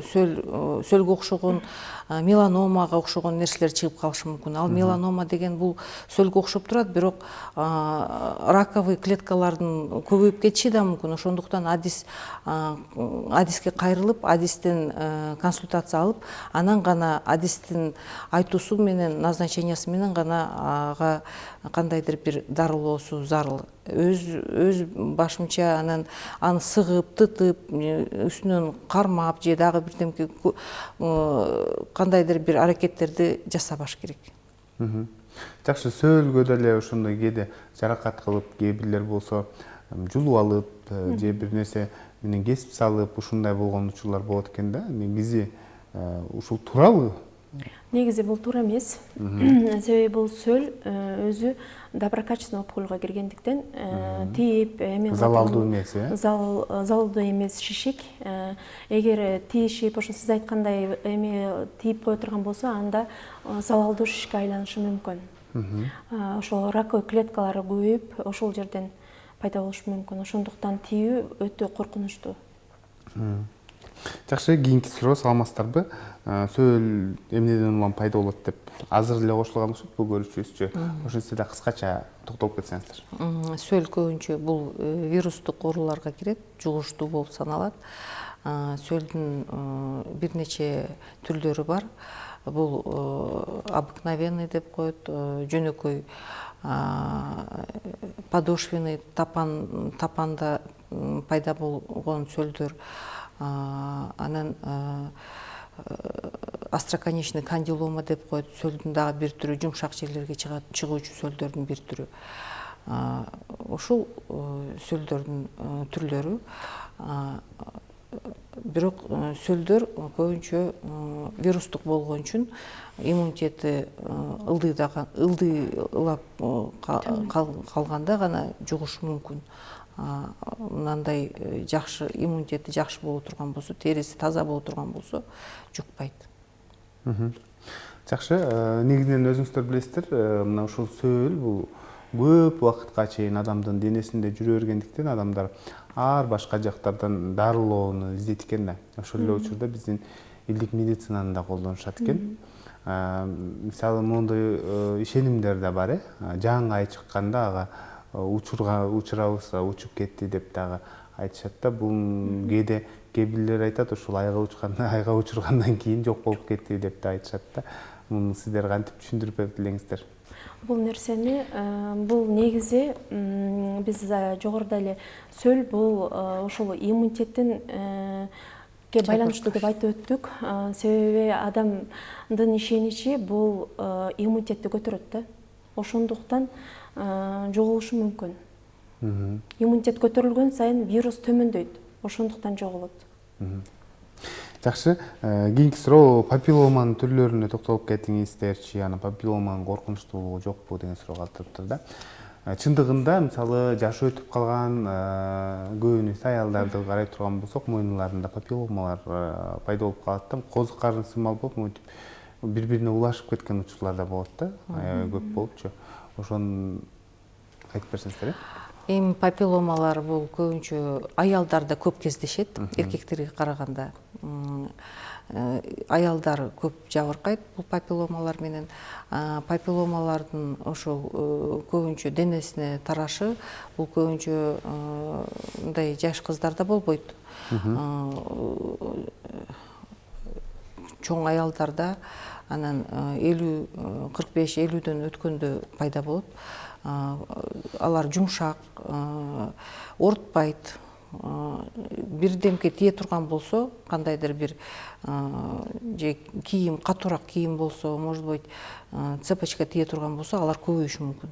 S2: сөлгө окшогон меланомага окшогон нерселер чыгып калышы мүмкүн. Ал меланома деген бул сөлгө окшоп турат, бирок раковый клеткалардын көбөйүп кетиши да мүмкүн. Ошондуктан адиске кайрылып, адистен консультация алып, анан гана адистин айтуусу менен, назначениясы менен гана ага кандайдыр бир дарылоосу зарыл. Өз башымча анан аны сыгып, тытып, үстүнөн кармап же дагы бирдемке кандайдыр бир аракеттерди жасабаш керек.
S1: Жакшы, сөөлгө деле ошондой кээде жаракат кылып, кээ бирлер болсо жулуп алып, же бир нерсе менен кесип салып, ушундай болгон учурлар болот экен да. Негизи ушул туурабы?
S3: Негизи бул туура эмес. Себеби бул сөл өзү доброкачественный опухольго киргендиктен тийип,
S1: залалдуу эмес,
S3: залалдуу эмес шишик. Эгер тийишип, ошо сиз айткандай тийип кое турган болсо, анда залалдуу шишикке айланышы мүмкүн. Ошол раковый клеткалары көбөйүп, ошол жерден пайда болушу мүмкүн. Ошондуктан тийүү өтө коркунучтуу.
S1: Жакшы, кийинки суроо саламатсыздарбы? Сөөл эмнеден улам пайда болот деп азыр эле кошулган окшойт бул көрүүчүбүзчү. Ошентсе да кыскача токтолуп кетсеңиздер.
S2: Сөл көбүнчө бул вирустук ооруларга кирет, жугуштуу болуп саналат. Сөлдүн бир нече түрлөрү бар. Бул обыкновенный деп коет, жөнөкөй подошвенный тапанда пайда болгон сөлдөр, анан остроконечный кандилома деп коет, сөлдүн дагы бир түрү, жумшак жерлерге чыгуучу сөлдөрдүн бир түрү. Ушул сөлдөрдүн түрлөрү. Бирок сөлдөр көбүнчө вирустук болгон үчүн иммунитети ылдыйлап калганда гана жугушу мүмкүн. Мындай жакшы иммунитети жакшы боло турган болсо, териси таза боло турган болсо жукпайт.
S1: Жакшы, негизинен өзүңүздөр билесиздер, мына ушул сөөл бул көп убакытка чейин адамдын денесинде жүрө бергендиктен адамдар ар башка жактардан дарылоону издейт экен да. Ошол эле учурда биздин элдик медицинаны да колдонушат экен. Мисалы мондой ишенимдер да бар, жаңы ай чыкканда ага учурабыз учуп кетти деп дагы айтышат да. Бул кээде кээ бирлер айтат, ушул айга учургандан кийин жок болуп кетти деп да айтышат да. Муну сиздер кантип түшүндүрүп берип элеңиздер?
S3: Бул нерсени, бул негизи биз жогоруда эле сөл бул ошол иммунитеттин байланыштуу деп айтып өттүк. Себеби адамдын ишеничи бул иммунитетти көтөрөт да. Ошондуктан жоголушу мүмкүн. Иммунитет көтөрүлгөн сайын вирус төмөндөйт. Ошондуктан жоголот.
S1: Жакшы, кийинки суроо папилломанын түрлөрүнө токтолуп кетиңиздерчи, анан папилломанын коркунучтуулугу жокпу деген суроо калтырыптыр да. Чындыгында, мисалы, жашы өтүп калган көбүнесе аялдарды карай турган болсок, мойнуларында папилломалар пайда болуп калат да. Козу карын сымал болуп, мынтип бири-бирине улашып кеткен учурлар да болот да, аябай көп болупчу. Ошону айтып берсеңиздер,
S2: Эми папилломалар бул көбүнчө аялдарда көп кездешет, эркектерге караганда. Аялдар көп жабыркайт бул папилломалар менен. Папилломалардын ошол көбүнчө денесине тарашы, бул көбүнчө мындай жаш кыздарда болбойт. Чоң аялдарда, анан 45-50дөн өткөндө пайда болот. Алар жумшак, ортпайт. Бирдемке тие турган болсо, кандайдыр бир же кийим, катуураак кийим болсо, может быть, цепочка тие турган болсо, алар көбөйүшү мүмкүн.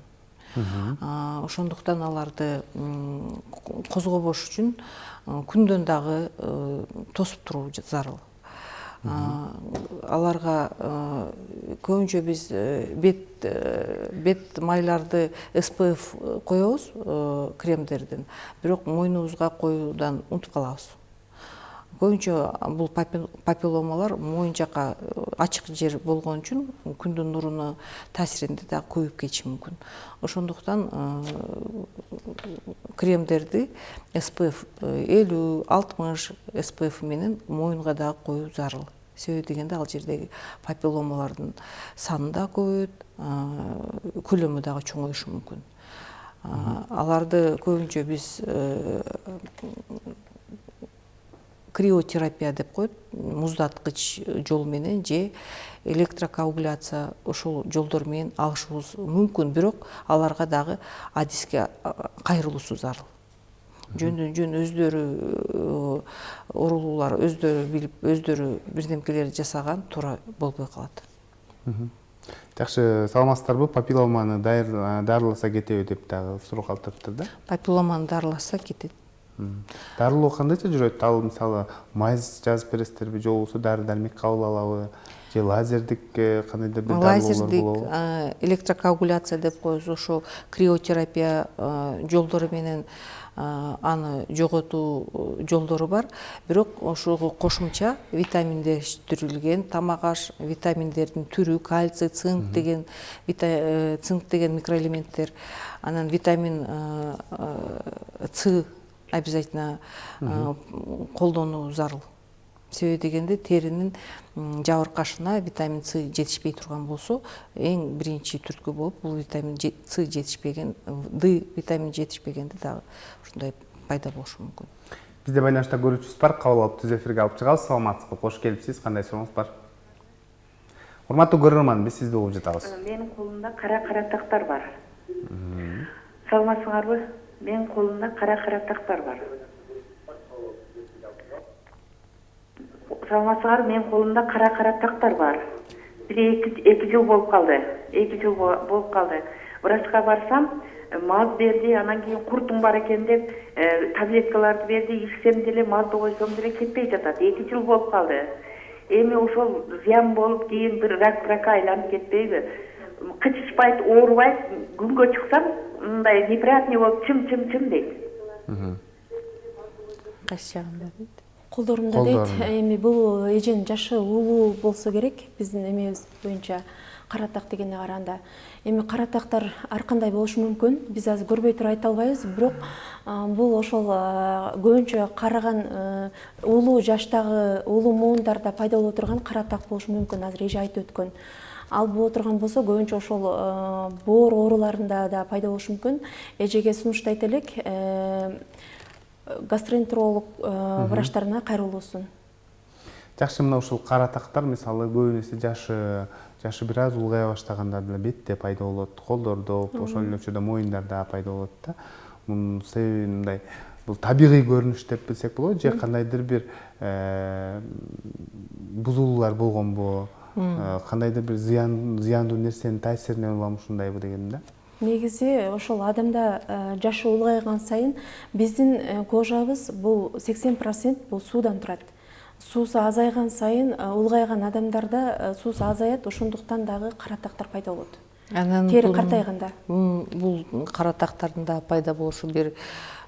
S2: Ошондуктан аларды козгобош үчүн күндөн дагы тосуп туруу зарыл. Аларга көбүнчө биз бет майларды SPF коебуз, кремдерден, бирок мойнубузга коюудан унутуп калабыз. Көбүнчө бул папилломалар мойын жака ачык жер болгон үчүн күндүн нурунун таасиринде да көбөйүп кетиши мүмкүн. Ошондуктан кремдерди SPF 50-60 SPF менен мойынга дагы коюу зарыл. Себеби дегенде ал жердеги папилломалардын саны да көбөйөт, көлөмү дагы чоңоюшу мүмкүн. Аларды көбүнчө биз криотерапия деп коет, муздаткыч жол менен же электрокоагуляция ошол жолдор менен алышыбыз мүмкүн, бирок аларга дагы адиске кайрылуусу зарыл. Жөндөн-жөн өздөрү оорулуулар өздөрү билип, өздөрү бирдемкелерди жасаган туура болбой калат.
S1: Жакшы, саламатсыздарбы? Папилломаны дарыласа кетеби деп дагы суроо калтырыптыр да.
S2: Папилломаны дарыласа кетет.
S1: Дарылоо кандайча жүрөт? Ал мисалы майз жазып бересиздерби, же болбосо дары-дармек кабыл алабы? Же лазердик кандайдыр бир дарылоолор болобу?
S2: Лазердик электрокоагуляция деп коебуз, ошо криотерапия жолдору менен аны жоготуу жолдору бар. Бирок ошого кошумча витаминдештирилген тамак аш, витаминдердин түрү, кальций, цинк деген микроэлементтер, анан витамин С обязательно колдонуу зарыл. Себеби дегенде теринин жабыркашына витамин С жетишпей турган болсо, эң биринчи түрткү болуп бул витамин С жетишпеген, Д витамин жетишпегенде дагы ушундай пайда болушу мүмкүн.
S1: Бизде байланышта көрүүчүбүз бар, кабыл алып түз эфирге алып чыгабыз. Саламатсызбы, кош келипсиз, кандай сурооңуз бар? Урматтуу көрөрман, биз сизди угуп жатабыз.
S5: Менин колумда кара тактар бар. Саламатсыңарбы? Менин колумда кара тактар бар. Саламатсыңарбы? Менин колумда кара тактар бар. Бир 2 жыл болуп калды. 2 жыл болуп калды. Врачка барсам, маз берди, анан кийин куртуң бар экен деп таблеткаларды берди, ичсем деле мазды койсом деле кетпей жатат. 2 жыл болуп калды. Эми ошол зыян болуп кийин бир ракка айланып кетпейби? Кычышпайт, оорубайт, күнгө чыксам, мындай неприятный болуп чым дейт.
S2: Кайсы жагында дейт?
S3: Колдорумда дейт. Эми бул эженин жашы улуу болсо керек, биздин эмебиз боюнча каратак дегенге караганда. Эми каратактар ар кандай болушу мүмкүн. Биз азыр көрбөй туруп айта албайбыз, бирок бул ошол көбүнчө караган улуу жаштагы, улуу муундарда пайда боло турган каратак болушу мүмкүн. Азыр эже айтып өткөн. Ал боло турган болсо, көбүнчө ошол боор ооруларында да пайда болушу мүмкүн. Эжеге сунуштайт элек, гастроэнтеролог врачтарына кайрылуусун.
S1: Жакшы, мына ушул каратактар мисалы көбүнесе жашы бир аз улгая баштаганда деле бетте пайда болот, колдордо, ошол эле учурда моюндарда пайда болот да. Мунун себеби мындай, бул табигый көрүнүш деп билсек болобу, же кандайдыр бир бузулуулар болгонбу, кандайдыр бир зыяндуу нерсенин таасиринен уламы ушундайбы дегеним да.
S3: Негизи ошол адамда жашы улгайган сайын биздин кожабыз бул 80% бул суудан турат. Суусу азайган сайын улгайган адамдарда суусу азаят, ошондуктан дагы каратактар пайда болот. Тери картайганда.
S2: Бул каратактардын да пайда болушу бир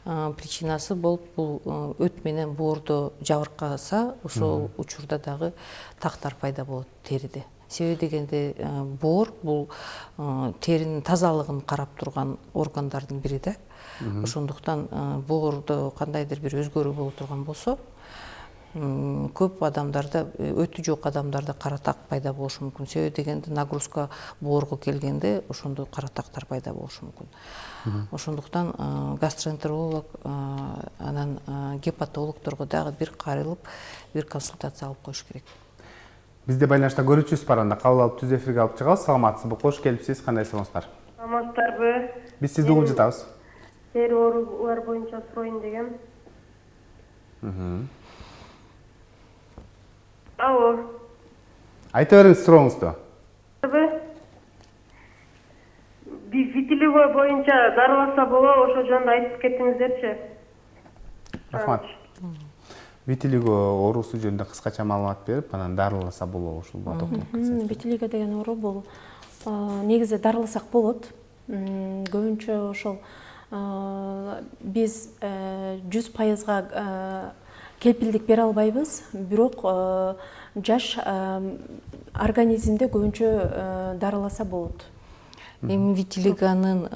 S2: причинасы болуп, бул өт менен боордо жабыркаса, ошол учурда дагы тактар пайда болот териде. Себеби дегенде боор бул теринин тазалыгын карап турган органдардын бири да. Ошондуктан боордо кандайдыр бир өзгөрүү боло турган болсо, көп адамдарда, өтү жок адамдарда каратак пайда болушу мүмкүн. Себеби дегенде нагрузка боорго келгенде ошондо каратактар пайда болушу мүмкүн. Ошондуктан гастроэнтеролог, анан гепатологдорго дагы бир каралып, бир консультация алып коюш керек.
S1: Бизде байланышта көрүүчүбүз бар, анда кабыл алып түз эфирге алып чыгабыз. Саламатсызбы, кош келипсиз, кандай сурооңуз бар?
S5: Саламатсыздарбы?
S1: Биз сизди угуп жатабыз.
S5: Тери оорулар боюнча суройм дегем. Алло.
S1: Айта бериңиз сурооңузду.
S5: Витилиго боюнча дарыласа болобу, ошо жөнүндө айтып кеттиңиздерчи.
S1: Рахмат. Витилиго оорусу жөнүндө кыскача маалымат берип, анан дарыласа болобу ушул токтолуп.
S3: Витилиго деген оору бул негизи дарыласак болот. Көбүнчө ошол биз 100%га кепилдик бере албайбыз, бирок жаш организмде көбүнчө дарыласа болот.
S2: Эми витилиганын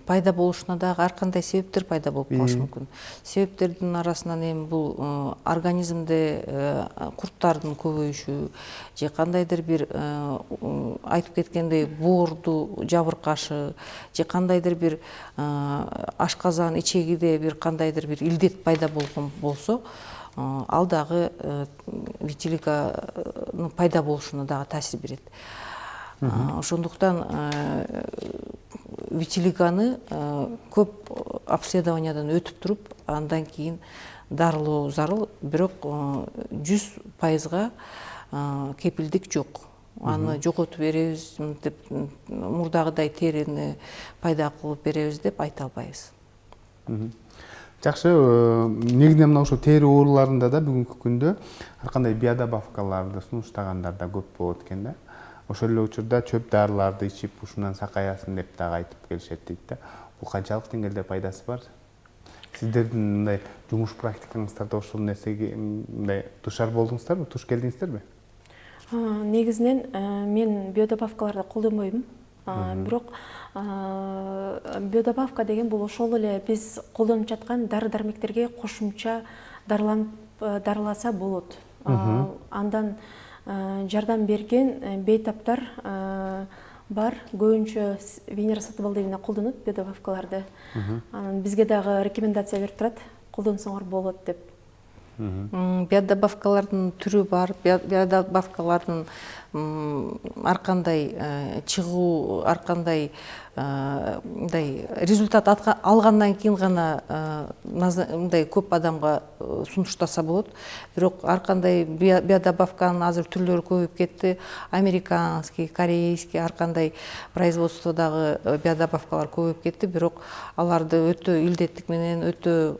S2: пайда болушуна дагы ар кандай себептер пайда болуп калышы мүмкүн. Себептердин арасынан эми бул организмде курттардын көбөйүшү же кандайдыр бир айтып кеткендей боорду жабыркашы же кандайдыр бир ашказан ичегиде бир кандайдыр бир илдет пайда болгон болсо, ал дагы витилиганын пайда болушуна дагы таасир берет. Ошондуктан витилиганы көп обследованиядан өтүп туруп, андан кийин дарылоо зарыл, бирок 100%га кепилдик жок. Аны жоготуп беребиз деп, мурдагыдай терини пайда кылып беребиз деп айта албайбыз.
S1: Жакшы, негизинен мына ошо тери ооруларында да бүгүнкү күндө ар кандай биодобавкаларды сунуштагандар да көп болот экен да. Ошол эле учурда чөп дарыларды ичип, ушундан сакаясың деп дагы айтып келишет дейт да. Бул канчалык деңгээлде пайдасы бар? Сиздердин мындай жумуш практикаңыздарда ошол нерсеге мындай душар болдуңуздарбы, туш келдиңиздерби?
S3: Негизинен мен биодобавкаларды колдонбойм. Бирок биодобавка деген бул ошол эле биз колдонуп жаткан дары-дармектерге кошумча дарыланып дарыласа болот. Андан жардам берген бейтаптар бар. Көбүнчө Венера Сатыбалдиевна колдонот биодобавкаларды. Анан бизге дагы рекомендация берип турат, колдонсоңор болот деп.
S2: Биодобавкалардын түрү бар. Биодобавкалардын ар кандай чыгуу, ар кандай мындай результат алгандан кийин гана мындай көп адамга сунуштаса болот. Бирок ар кандай биодобавканын азыр түрлөрү көбөйүп кетти. Американский, корейский, ар кандай производстводагы биодобавкалар көбөйүп кетти. Бирок аларды өтө илдеттик менен, өтө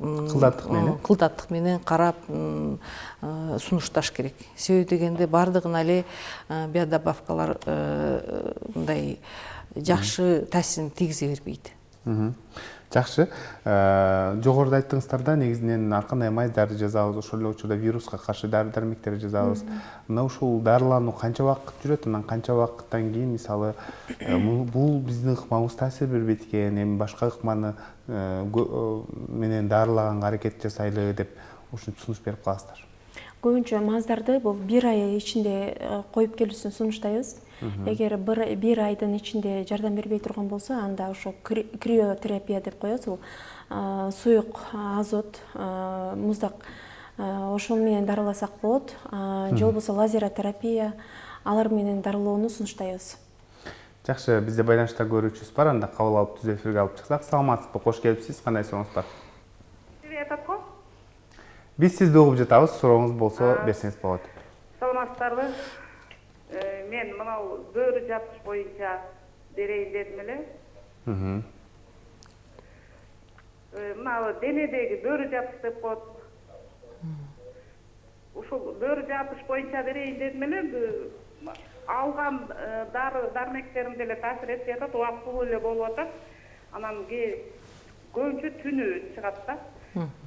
S2: кылдаттык менен карап сунушташ керек. Себеби дегенде бардыгына эле биодобавкалар мындай жакшы таасирин тийгизе бербейт.
S1: Жакшы. Жогоруда айттыңыздар да, негизинен ар кандай майздарды жазабыз, ошол эле учурда вируска каршы дары-дармектерди жазабыз. Мына ушул дарылануу канча убакыт жүрөт? Анан канча убакыттан кийин мисалы бул биздин ыкмабыз таасир бербейт экен, эми башка ыкманы менен дарылаганга аракет жасайлы деп ушинтип сунуш берип каласыздар.
S3: Көбүнчө маздарды бул 1 ай ичинде коюп келүүсүн сунуштайбыз. Эгер 1 айдын ичинде жардам бербей турган болсо, анда ошо криотерапия деп коебуз. Бул суюк азот, муздак ошол менен дарыласак болот. Же болбосо лазеротерапия, алар менен дарылоону сунуштайбыз.
S1: Жакшы, бизде байланышта көрүүчүбүз бар, анда кабыл алып түз эфирге алып чыксак. Саламатсызбы, кош келипсиз, кандай сурооңуз бар? Биз сизди угуп жатабыз, сурооңуз болсо берсеңиз болот.
S6: Саламатсыздарбы? Мен мынау бөрү жатыш боюнча берейин дедим эле. Мынау денедеги бөрү жатыш деп коет. Ушул бөрү жатыш боюнча берейин дедим эле. Алган дары-дармектерим деле таасир этпей атат, убактылуу эле болуп атат. Анан көбүнчө түнү чыгат да.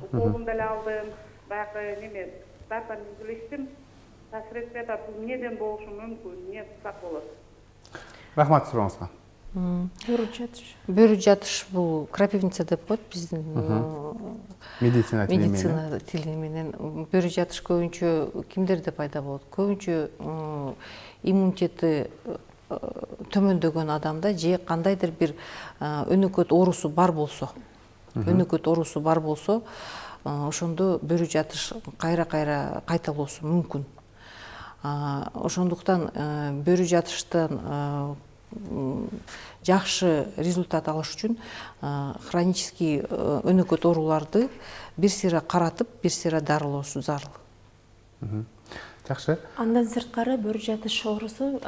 S6: Уколун деле алдым. Баягы неме дартан изилештим. Таасир этпей атат. Бул эмнеден болушу мүмкүн? Эмне кылсак болот?
S1: Рахмат сурооңузга.
S2: Бөрү жатыш бул крапивница деп коет биздин
S1: медицина
S2: тили менен. Бөрү жатыш көбүнчө кимдерде пайда болот? Көбүнчө иммунитети төмөндөгөн адамда же кандайдыр бир өнөкөт оорусу бар болсо, ошондо бөрү жатыш кайра-кайра кайталоосу мүмкүн. Ошондуктан бөрү жатыштан жакшы результат алыш үчүн хронический өнөкөт ооруларды бир сыйра каратып, бир сыйра дарылоосу зарыл.
S1: Жакшы.
S3: Андан сырткары бөрү жатыш оорусу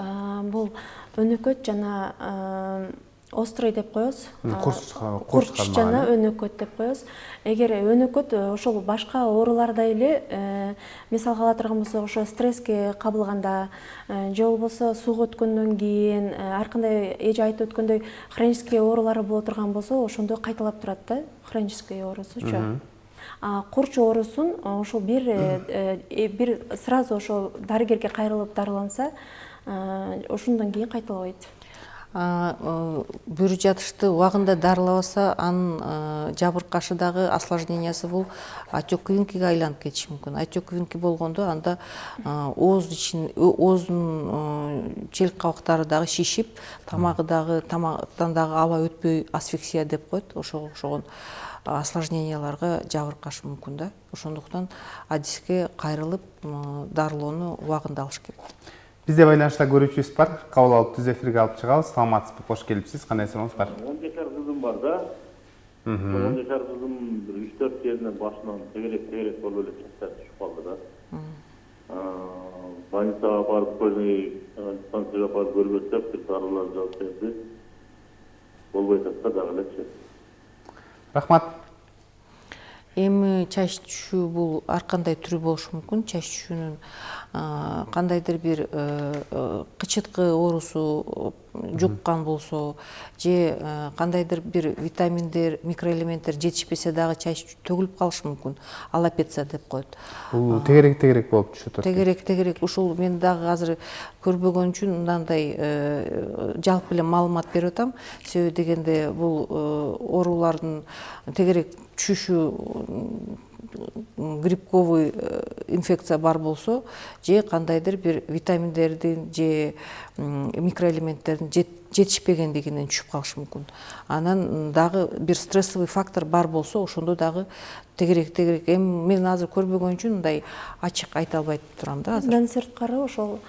S3: бул өнөкөт жана острый деп коебуз. Курч жана өнөкөт деп коебуз. Эгер өнөкөт ошол башка оорулардай эле, мисалга ала турган болсок, ошо стресске кабылганда, же болбосо сууга өткөндөн кийин, ар кандай эже айтып өткөндөй хронический оорулары боло турган болсо, ошондо кайталап турат да, хронический оорусучу. Курч оорусун ошол бир сразу ошо дарыгерге кайрылып дарыланса, ошондон кийин кайталабайт.
S2: Бөрү жатышты убагында дарылабаса, анын жабыркашы дагы осложнениясы бул отек-кыйынкиге айланып кетиши мүмкүн. Отек-кыйынки болгондо анда ооздун челик кабактары дагы шишип, тамактан дагы аба өтпөй асфиксия деп коет. Ошого окшогон осложненияларга жабыркашы мүмкүн да. Ошондуктан адиске кайрылып дарылоону убагында алыш керек.
S1: Бизде байланышта көрүүчүбүз бар. Кабыл алып түз эфирге алып чыгабыз. Саламатсызбы, кош келипсиз. Кандай сурооңуз бар?
S7: 10 жашар кызым бар да. 10 жашар кызым бир 3-4 жеринен башынан тегерек болуп эле чачтар түшүп калды да. Больницага барып көзүн станцияга барып көргөзсөк, бир дарылар жазып берди. Болбой атат да дагы элечи.
S1: Рахмат.
S2: Эми чач түшүү бул ар кандай түрү болушу мүмкүн. Чач түшүүнүн кандайдыр бир кычыткы оорусу жуккан болсо, же кандайдыр бир витаминдер, микроэлементтер жетишпесе дагы чач төгүлүп калышы мүмкүн. Аллопеция деп коет.
S1: Бул тегерек болуп түшүп атат.
S2: Тегерек. Ушул мен дагы азыр көрбөгөн үчүн мындай жалпы эле маалымат берип атам. Себеби дегенде бул оорулардын тегерек түшүшү грибковый инфекция бар болсо, же кандайдыр бир витаминдердин же микроэлементтердин жетишпегендигинен түшүп калышы мүмкүн. Анан дагы бир стрессовый фактор бар болсо, ошондо дагы тегерек. Эми мен азыр көрбөгөн үчүн мындай ачык айта албай турам да азыр.
S3: Андан сырткары ошол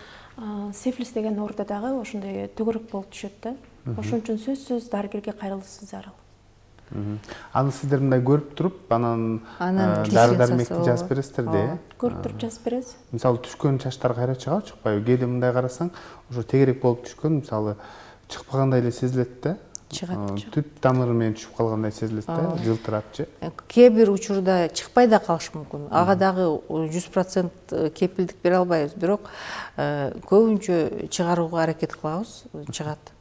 S3: сифилис деген ооруда дагы ошондой төгөрөк болуп түшөт да. Ошон үчүн сөзсүз дарыгерге кайрылышы зарыл.
S1: Аны сиздер мындай көрүп туруп, анан дары дармекти жазып бересиздер да.
S3: Көрүп туруп жазып беребиз.
S1: Мисалы түшкөн чачтар кайра чыгабы, чыкпайбы? Кээде мындай карасаң, ошо тегерек болуп түшкөн, мисалы чыкпагандай эле сезилет да.
S2: Чыгат.
S1: Түп тамыры менен түшүп калгандай сезилет да, жылтырапчы.
S2: Кээ бир учурда чыкпай да калышы мүмкүн. Ага дагы 100% кепилдик бере албайбыз, бирок көбүнчө чыгарууга аракет кылабыз, чыгат.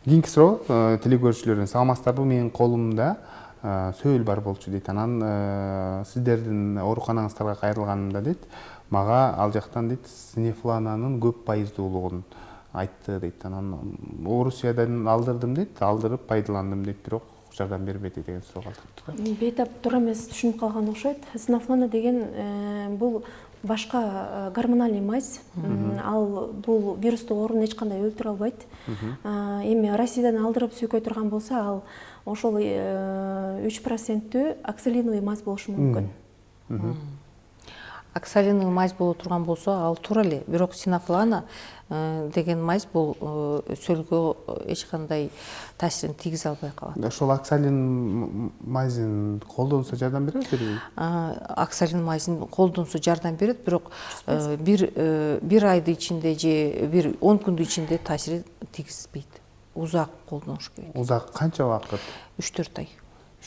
S1: Кийинки суроо телекөрүүчүлөрдөн: саламатсыздарбы, менин колумда сөөл бар болчу дейт. Анан сиздердин ооруканаңыздарга кайрылганымда дейт, мага ал жактан дейт снефлананын көп пайыздуулугун айтты дейт. Анан Орусиядан алдырдым дейт, алдырып пайдаландым дейт, бирок жардам бербеди деген суроо калтырыптыр.
S3: Бейтап туура эмес түшүнүп калган окшойт. Снафлана деген бул башка гормоналный мазь. Ал бул вирустук ооруну эч кандай өлтүрө албайт. Эми Россиядан алдырып сүйкөй турган болсо, ал ошол 3% оксалиновый мазь болушу мүмкүн.
S2: Оксалиновый мазь боло турган болсо, ал туура эле. Бирок синафлана деген мазь бул сөлгө эч кандай таасирин тийгизе албай калат.
S1: Ошол оксалин мазин колдонсо жардам бербейби?
S2: Оксалин мазин колдонсо жардам берет, бирок бир айдын ичинде же бир 10 күндүн ичинде таасирин тийгизбейт. Узак колдонуш керек.
S1: Узак канча убакыт?
S2: 3-4 ай.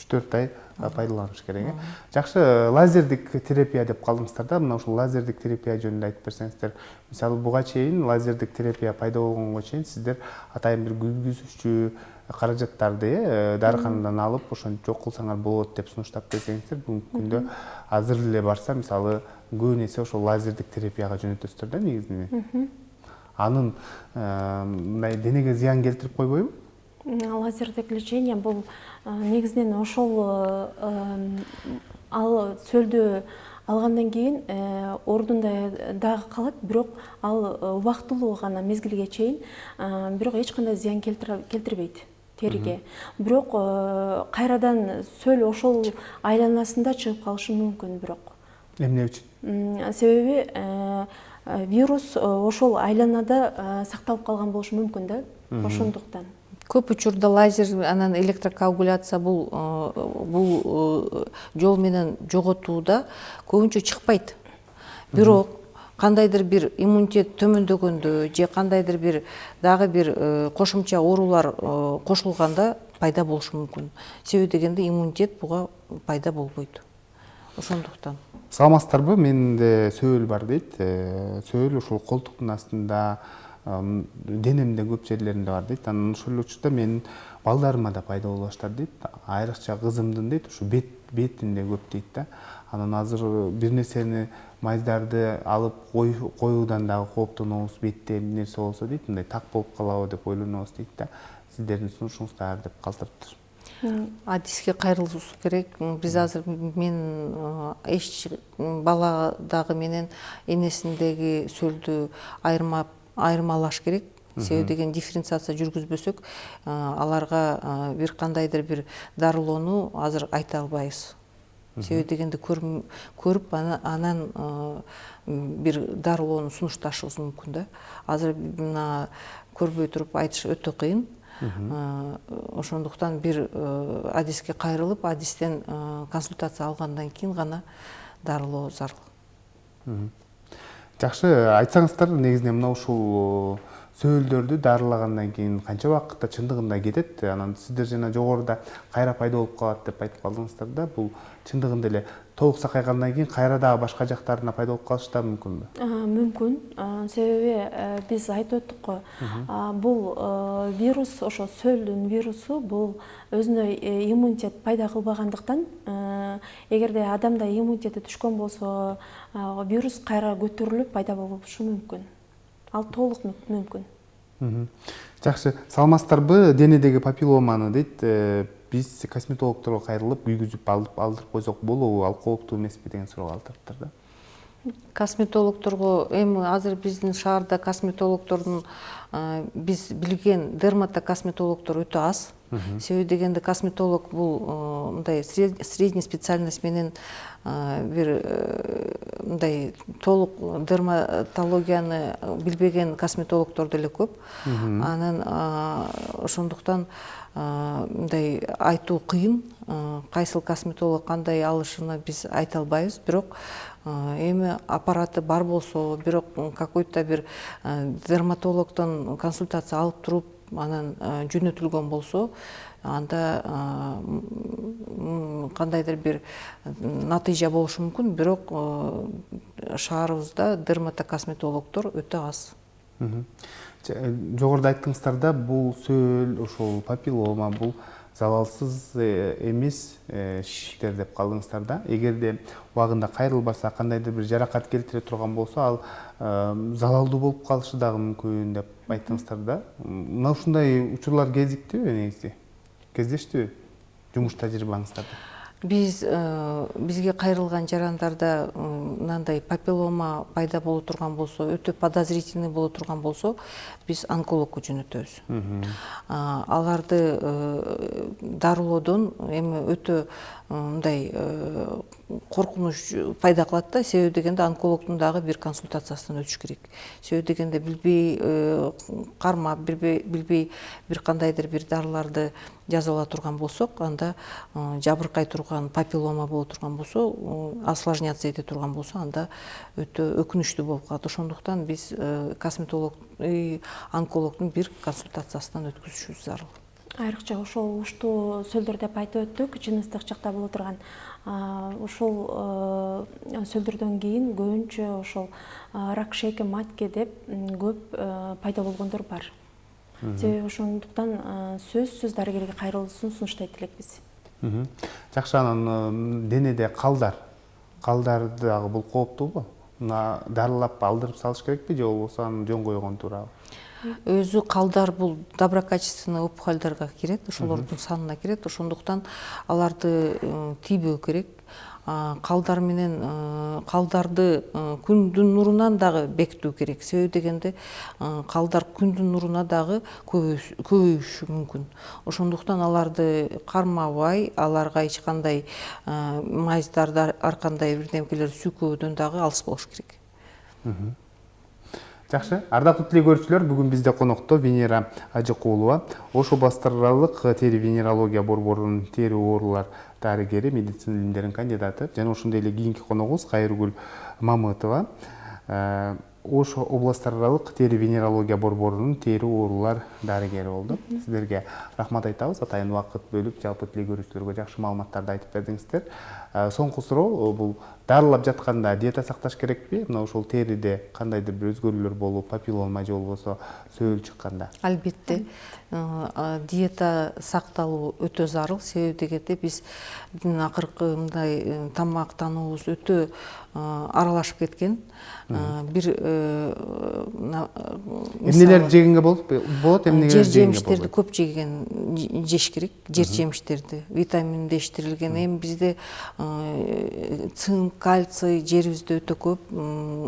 S1: 3-4 ай пайдаланыш керек. Жакшы, лазердик терапия деп калдыңыздар да. Мына ушул лазердик терапия жөнүндө айтып берсеңиздер. Мисалы буга чейин лазердик терапия пайда болгонго чейин сиздер атайын бир күйгүзүшчү каражаттарды дарыканадан алып, ошону жок кылсаңар болот деп сунуштап берсеңиздер, бүгүнкү күндө азыр эле барса, мисалы көп нерсе ошол лазердик терапияга жөнөтөсүздөр да негизинен. Анын мындай денеге зыян келтирип койбойбу?
S3: Лазердик лечение бул негизинен ошол ал сөлдү алгандан кийин ордунда дагы калат, бирок ал убактылуу гана мезгилге чейин, бирок эч кандай зыян келтирбейт териге. Бирок кайрадан сөл ошол айланасында чыгып калышы мүмкүн бирок.
S1: Эмне үчүн?
S3: Себеби вирус ошол айланада сакталып калган болушу мүмкүн да, ошондуктан.
S2: Көп учурда лазер анан электрокоагуляция бул жол менен жоготууда көбүнчө чыкпайт. Бирок кандайдыр бир иммунитет төмөндөгөндө же кандайдыр бир дагы бир кошумча оорулар кошулганда пайда болушу мүмкүн. Себеби дегенде иммунитет буга пайда болбойт. Ошондуктан.
S1: Саламатсыздарбы, менде сөөл бар дейт. Сөөл ушул колтуктун астында, денемде көп жерлеринде бар дейт. Анан ошол учурда менин балдарыма да пайда боло баштады дейт. Айрыкча кызымдын дейт, ушу бетинде көп дейт да. Анан азыр бир нерсени майздарды алып коюудан дагы кооптонобуз, бетте нерсе болсо дейт, мындай так болуп калабы деп ойлонобуз дейт да. Сиздердин сунушуңуздар деп калтырыптыр.
S2: Адиске кайрылышыбыз керек. Биз азыр мен эч бала дагы менен энесиндеги сөлдү айырмалаш керек. Себеби деген дифференциация жүргүзбөсөк, аларга бир кандайдыр бир дарылоону азыр айта албайбыз. Себеби дегенде көрүп анан бир дарылоону сунушташыбыз мүмкүн да. Азыр мына көрбөй туруп айтыш өтө кыйын. Ошондуктан бир адиске кайрылып, адистен консультация алгандан кийин гана дарылоо зарыл.
S1: Жакшы, айтсаңыздар, негизинен мына ушул сөөлдөрдү дарылагандан кийин канча убакытта чындыгында кетет? Анан сиздер жана жогоруда кайра пайда болуп калат деп айтып калдыңыздар да. Бул чындыгында эле толук сакайгандан кийин кайра дагы башка жактарына пайда болуп калышы да мүмкүнбү?
S3: Мүмкүн. Себеби биз айтып өттүк го, бул вирус, ошо сөлдүн вирусу, бул өзүнө иммунитет пайда кылбагандыктан, эгерде адамда иммунитети түшкөн болсо, вирус кайра көтөрүлүп пайда болушу мүмкүн. Ал толук мүмкүн.
S1: Жакшы, саламатсыздарбы, денедеги папилломаны дейт, биз косметологторго кайрылып күйгүзүп алдырып койсок болобу, ал кооптуу эмеспи деген суроо калтырыптыр да.
S2: Косметологторго эми азыр биздин шаарда косметологтордун биз билген дерматокосметологтор өтө аз. Себеби дегенде косметолог бул мындай средний специальность менен бир мындай толук дерматологияны билбеген косметологтор деле көп. Анан ошондуктан мындай айтуу кыйын. Кайсыл косметолог кандай алышыны биз айта албайбыз, бирок эми аппараты бар болсо, бирок какой-то бир дерматологдон консультация алып туруп, анан жөнөтүлгөн болсо, анда кандайдыр бир натыйжа болушу мүмкүн, бирок шаарыбызда дерматокосметологдор өтө аз.
S1: Жогоруда айттыңыздар да, бул сөл, ошол папиллома, бул залалсыз эмес шишиктер деп калдыңыздар да. Эгерде убагында кайрылбаса, кандайдыр бир жаракат келтире турган болсо, ал залалдуу болуп калышы дагы мүмкүн деп айттыңыздар да. Мына ушундай учурлар кезиктүүбү негизи? Кездештүбү жумуш тажрыйбаңыздарда? Бизге кайрылган жарандарда мындай папиллома пайда боло турган болсо, өтө подозрительный боло турган болсо, биз онкологко жөнөтөбүз. Аларды дарылоодон эми өтө мындай коркунуч пайда кылат да, себеби дегенде онкологдун дагы бир консультациясынан өтүш керек. Себеби дегенде билбей кармап, билбей бир кандайдыр бир дарыларды жазып ала турган болсок, анда жабыркай турган папиллома боло турган болсо, осложняться эте турган болсо, анда өтө өкүнүчтүү болуп калат. Ошондуктан биз косметолог, онкологдун бир консультациясынан өткүзүшүбүз зарыл.
S3: Айрыкча ошол уштуу сөлдөр деп айтып өттүк, жыныстык жакта боло турган. Ошол сөлдөрдөн кийин көбүнчө ошол рак шейки матки деп көп пайда болгондор бар. Себеби ошондуктан сөзсүз дарыгерге кайрылуусун сунуштайт элекпиз.
S1: Жакшы, анан денеде калдар дагы бул кооптуубу? Мына дарылап алдырып салыш керекпи, же болбосо аны жөн койгон туурабы?
S2: Өзү калдар бул доброкачественный опухольдарга кирет, ошолордун санына кирет. Ошондуктан аларды тийбөө керек. Калдар менен калдарды күндүн нурунан дагы бекитүү керек. Себеби дегенде калдар күндүн нуруна дагы көбөйүшү мүмкүн. Ошондуктан аларды кармабай, аларга эч кандай майздарды, ар кандай бирдемкелер сүйкөөдөн дагы алыс болуш керек.
S1: Жакшы, ардактуу телекөрүүчүлөр, бүгүн бизде конокто Венера Ажыкулова, Ош областаралык тери венерология борборунун тери оорулар дарыгери, медицина илимдеринин кандидаты, жана ошондой эле кийинки коногубуз Кайыргүл Мамытова, Ош областаралык тери венерология борборунун тери оорулар дарыгери болду. Сиздерге рахмат айтабыз, атайын убакыт бөлүп, жалпы телекөрүүчүлөргө жакшы маалыматтарды айтып бердиңиздер. Соңку суроо, бул дарылап жатканда диета сакташ керекпи? Мына ошол териде кандайдыр бир өзгөрүүлөр болуп, папиллома же болбосо сөөл чыкканда?
S2: Албетте, диета сакталуу өтө зарыл. Себеби дегенде биздин акыркы мындай тамактануубуз өтө аралашып кеткен. Бир
S1: эмнелерди жегенге болот, эмнелерди жегенге
S2: жемиштерди көп жеш керек, жер жемиштерди, витаминдештирилген. Эми бизде цинк, кальций жерибизде өтө көп.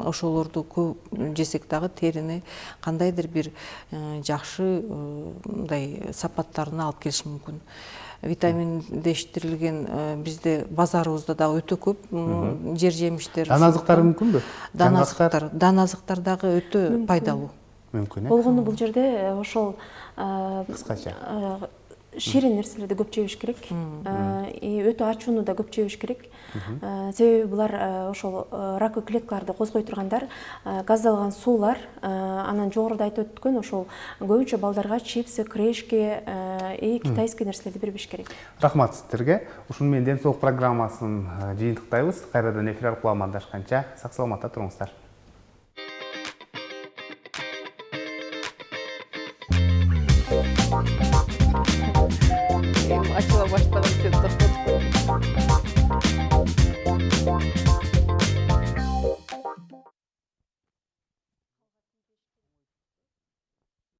S2: Ошолорду көп жесек дагы терини кандайдыр бир жакшы мындай сапаттарына алып келиши мүмкүн. Витаминдештирилген бизде базарыбызда дагы өтө көп жер жемиштер.
S1: Дан азыктары мүмкүнбү?
S2: Дан азыктар дагы өтө пайдалуу.
S1: Мүмкүн.
S3: Болгону бул жерде ошол
S1: кыскача
S3: ширин нерселерди көп жебеш керек. Өтө ачууну да көп жебеш керек. Себеби булар ошол рактуу клеткаларды козгой тургандар, газдалган суулар, анан жогоруда айтып өткөн ошол көбүнчө балдарга чипсы, крешки, китайский нерселерди бербеш керек.
S1: Рахмат сиздерге. Ушуну менен ден соолук программасын жыйынтыктайбыз. Кайрадан эфир аркылуу амандашканча сак саламатта туруңуздар.